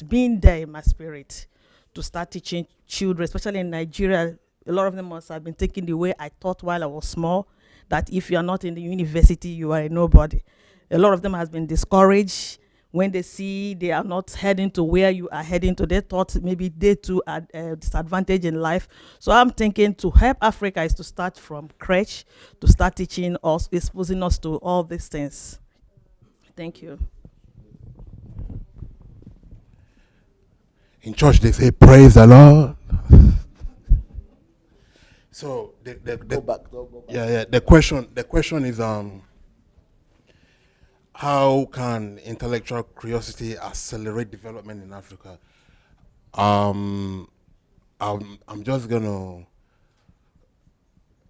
been there in my spirit to start teaching children, especially in Nigeria. A lot of them must have been taking the way I thought while I was small, that if you are not in the university, you are a nobody. A lot of them has been discouraged when they see they are not heading to where you are heading to. They thought maybe they too are disadvantaged in life. So I'm thinking to help Africa is to start from creche, to start teaching us, exposing us to all these things. Thank you. In church, they say, "Praise the Lord." So Go back. Yeah. The question is, how can intellectual curiosity accelerate development in Africa? I'm just gonna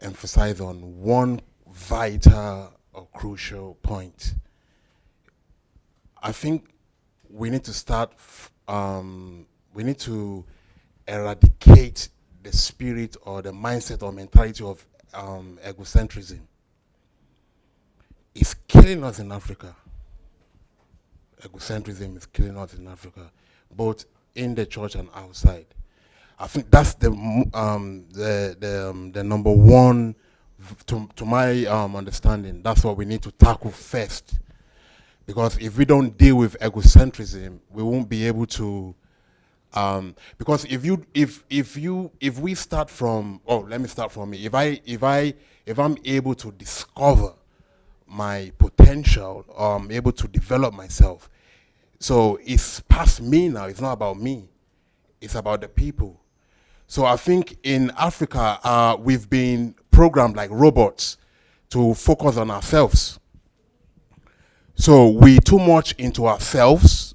emphasize on one vital or crucial point. I think we need to start. We need to eradicate the spirit or the mindset or mentality of egocentrism. It's killing us in Africa. Egocentrism is killing us in Africa, both in the church and outside. I think that's the number one, to my understanding. That's what we need to tackle first, because if we don't deal with egocentrism, we won't be able to. Because if we start from, let me start from me. If I'm able to discover my potential, I'm able to develop myself. So it's past me now. It's not about me. It's about the people. So I think in Africa, we've been programmed like robots to focus on ourselves. So we're too much into ourselves,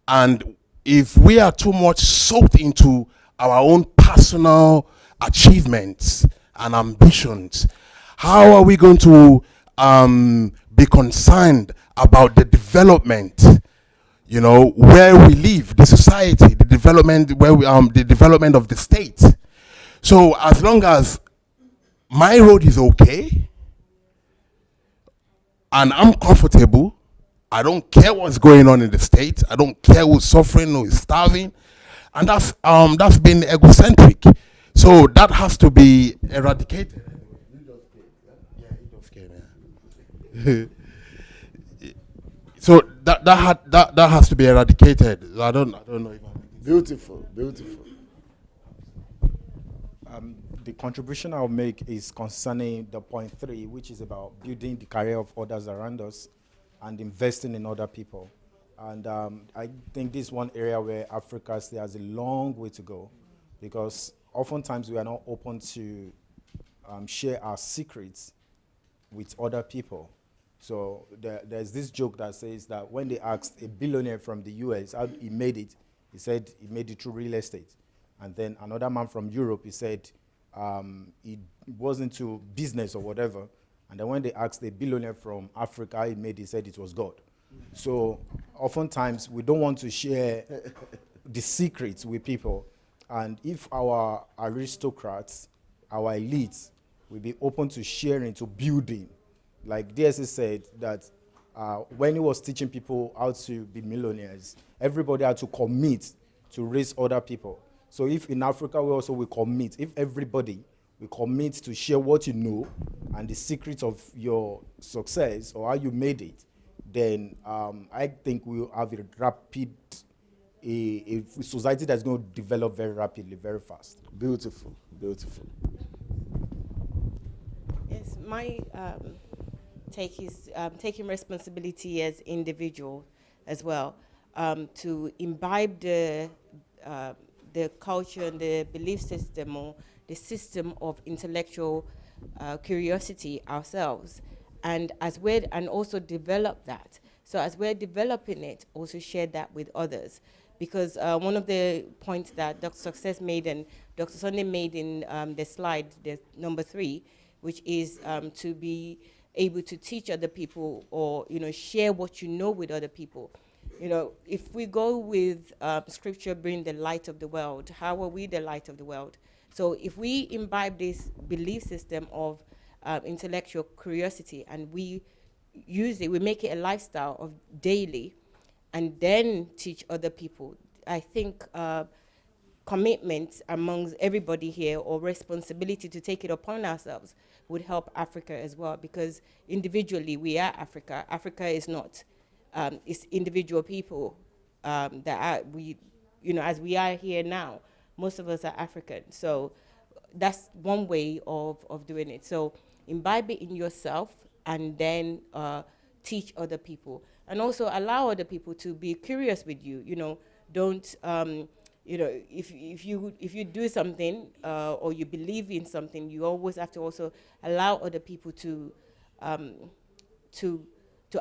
and if we are too much soaked into our own personal achievements and ambitions, how are we going to be concerned about the development, where we live, the society, the development the development of the state? So as long as my road is okay and I'm comfortable, I don't care what's going on in the state. I don't care who's suffering, who is starving, and that's been egocentric. So that has to be eradicated. So that has to be eradicated. I don't know if Beautiful. The contribution I'll make is concerning the point 3, which is about building the career of others around us and investing in other people. And I think this is one area where Africa still has a long way to go, because oftentimes we are not open to share our secrets with other people. So there's this joke that says that when they asked a billionaire from the US how he made it, he said he made it through real estate. And then another man from Europe, he said he wasn't into business or whatever. And then when they asked a billionaire from Africa how he made it, he said it was God. So oftentimes we don't want to share the secrets with people. And if our aristocrats, our elites, will be open to sharing, to building, like DSA said, that when he was teaching people how to be millionaires, everybody had to commit to raise other people. So if in Africa we also will commit, if everybody will commit to share what you know and the secrets of your success or how you made it, then I think we'll have a society that's going to develop very rapidly, very fast. Beautiful, beautiful. Yes, my take is taking responsibility as individual as well, to imbibe the culture and the belief system or the system of intellectual curiosity ourselves, and also develop that. So as we're developing it, also share that with others. Because one of the points that Dr. Success made and Dr. Sunday made in the slide, the number 3, which is to be able to teach other people or, share what you know with other people. If we go with scripture being the light of the world, how are we the light of the world? So if we imbibe this belief system of intellectual curiosity and we use it, we make it a lifestyle of daily, and then teach other people, I think commitment amongst everybody here, or responsibility to take it upon ourselves, would help Africa as well, because individually we are Africa. Africa is not. It's individual people that we, as we are here now, most of us are African. So that's one way of doing it. So imbibe it in yourself and then teach other people. And also allow other people to be curious with you. Don't if you do something or you believe in something, you always have to also allow other people to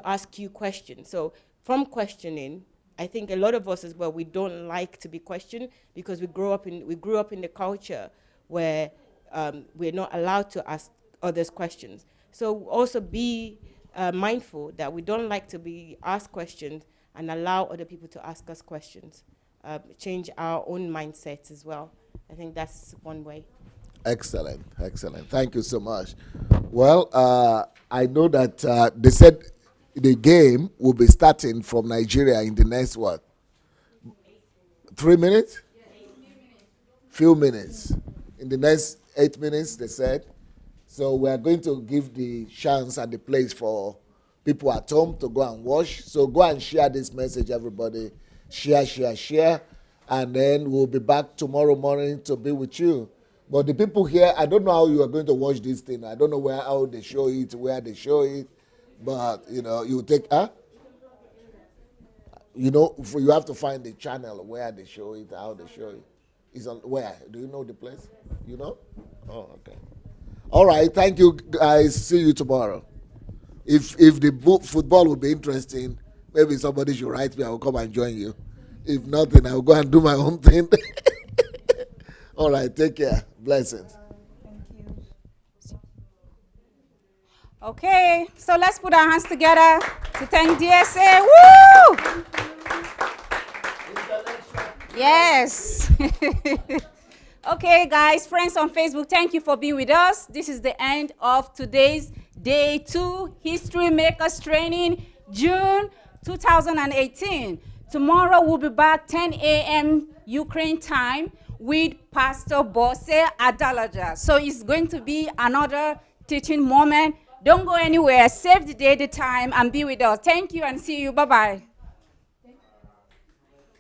ask you questions. So from questioning, I think a lot of us as well, we don't like to be questioned because we grew up in the culture where we're not allowed to ask others questions. So also be mindful that we don't like to be asked questions, and allow other people to ask us questions. Change our own mindsets as well. I think that's one way. Excellent, excellent. Thank you so much. Well, I know that they said the game will be starting from Nigeria in the next, 3 minutes? Few minutes. In the next 8 minutes, they said. So we are going to give the chance and the place for people at home to go and watch. So go and share this message, everybody. Share. And then we'll be back tomorrow morning to be with you. But the people here, I don't know how you are going to watch this thing. I don't know how they show it, where they show it. But, you take, you have to find the channel where they show it, how they show it. It's on where? Do you know the place? You know? Oh, okay. All right, thank you, guys. See you tomorrow. If the football will be interesting, maybe somebody should write me. I will come and join you. If not, then I will go and do my own thing. All right, take care. Blessings. Okay, so let's put our hands together to thank DSA. Woo! Yes. Okay, guys, friends on Facebook, thank you for being with us. This is the end of today's Day 2 History Makers Training, June 2018. Tomorrow we'll be back 10 a.m. Ukraine time with Pastor Bosse Adelaja. So it's going to be another teaching moment. Don't go anywhere. Save the day, the time, and be with us. Thank you and see you. Bye-bye.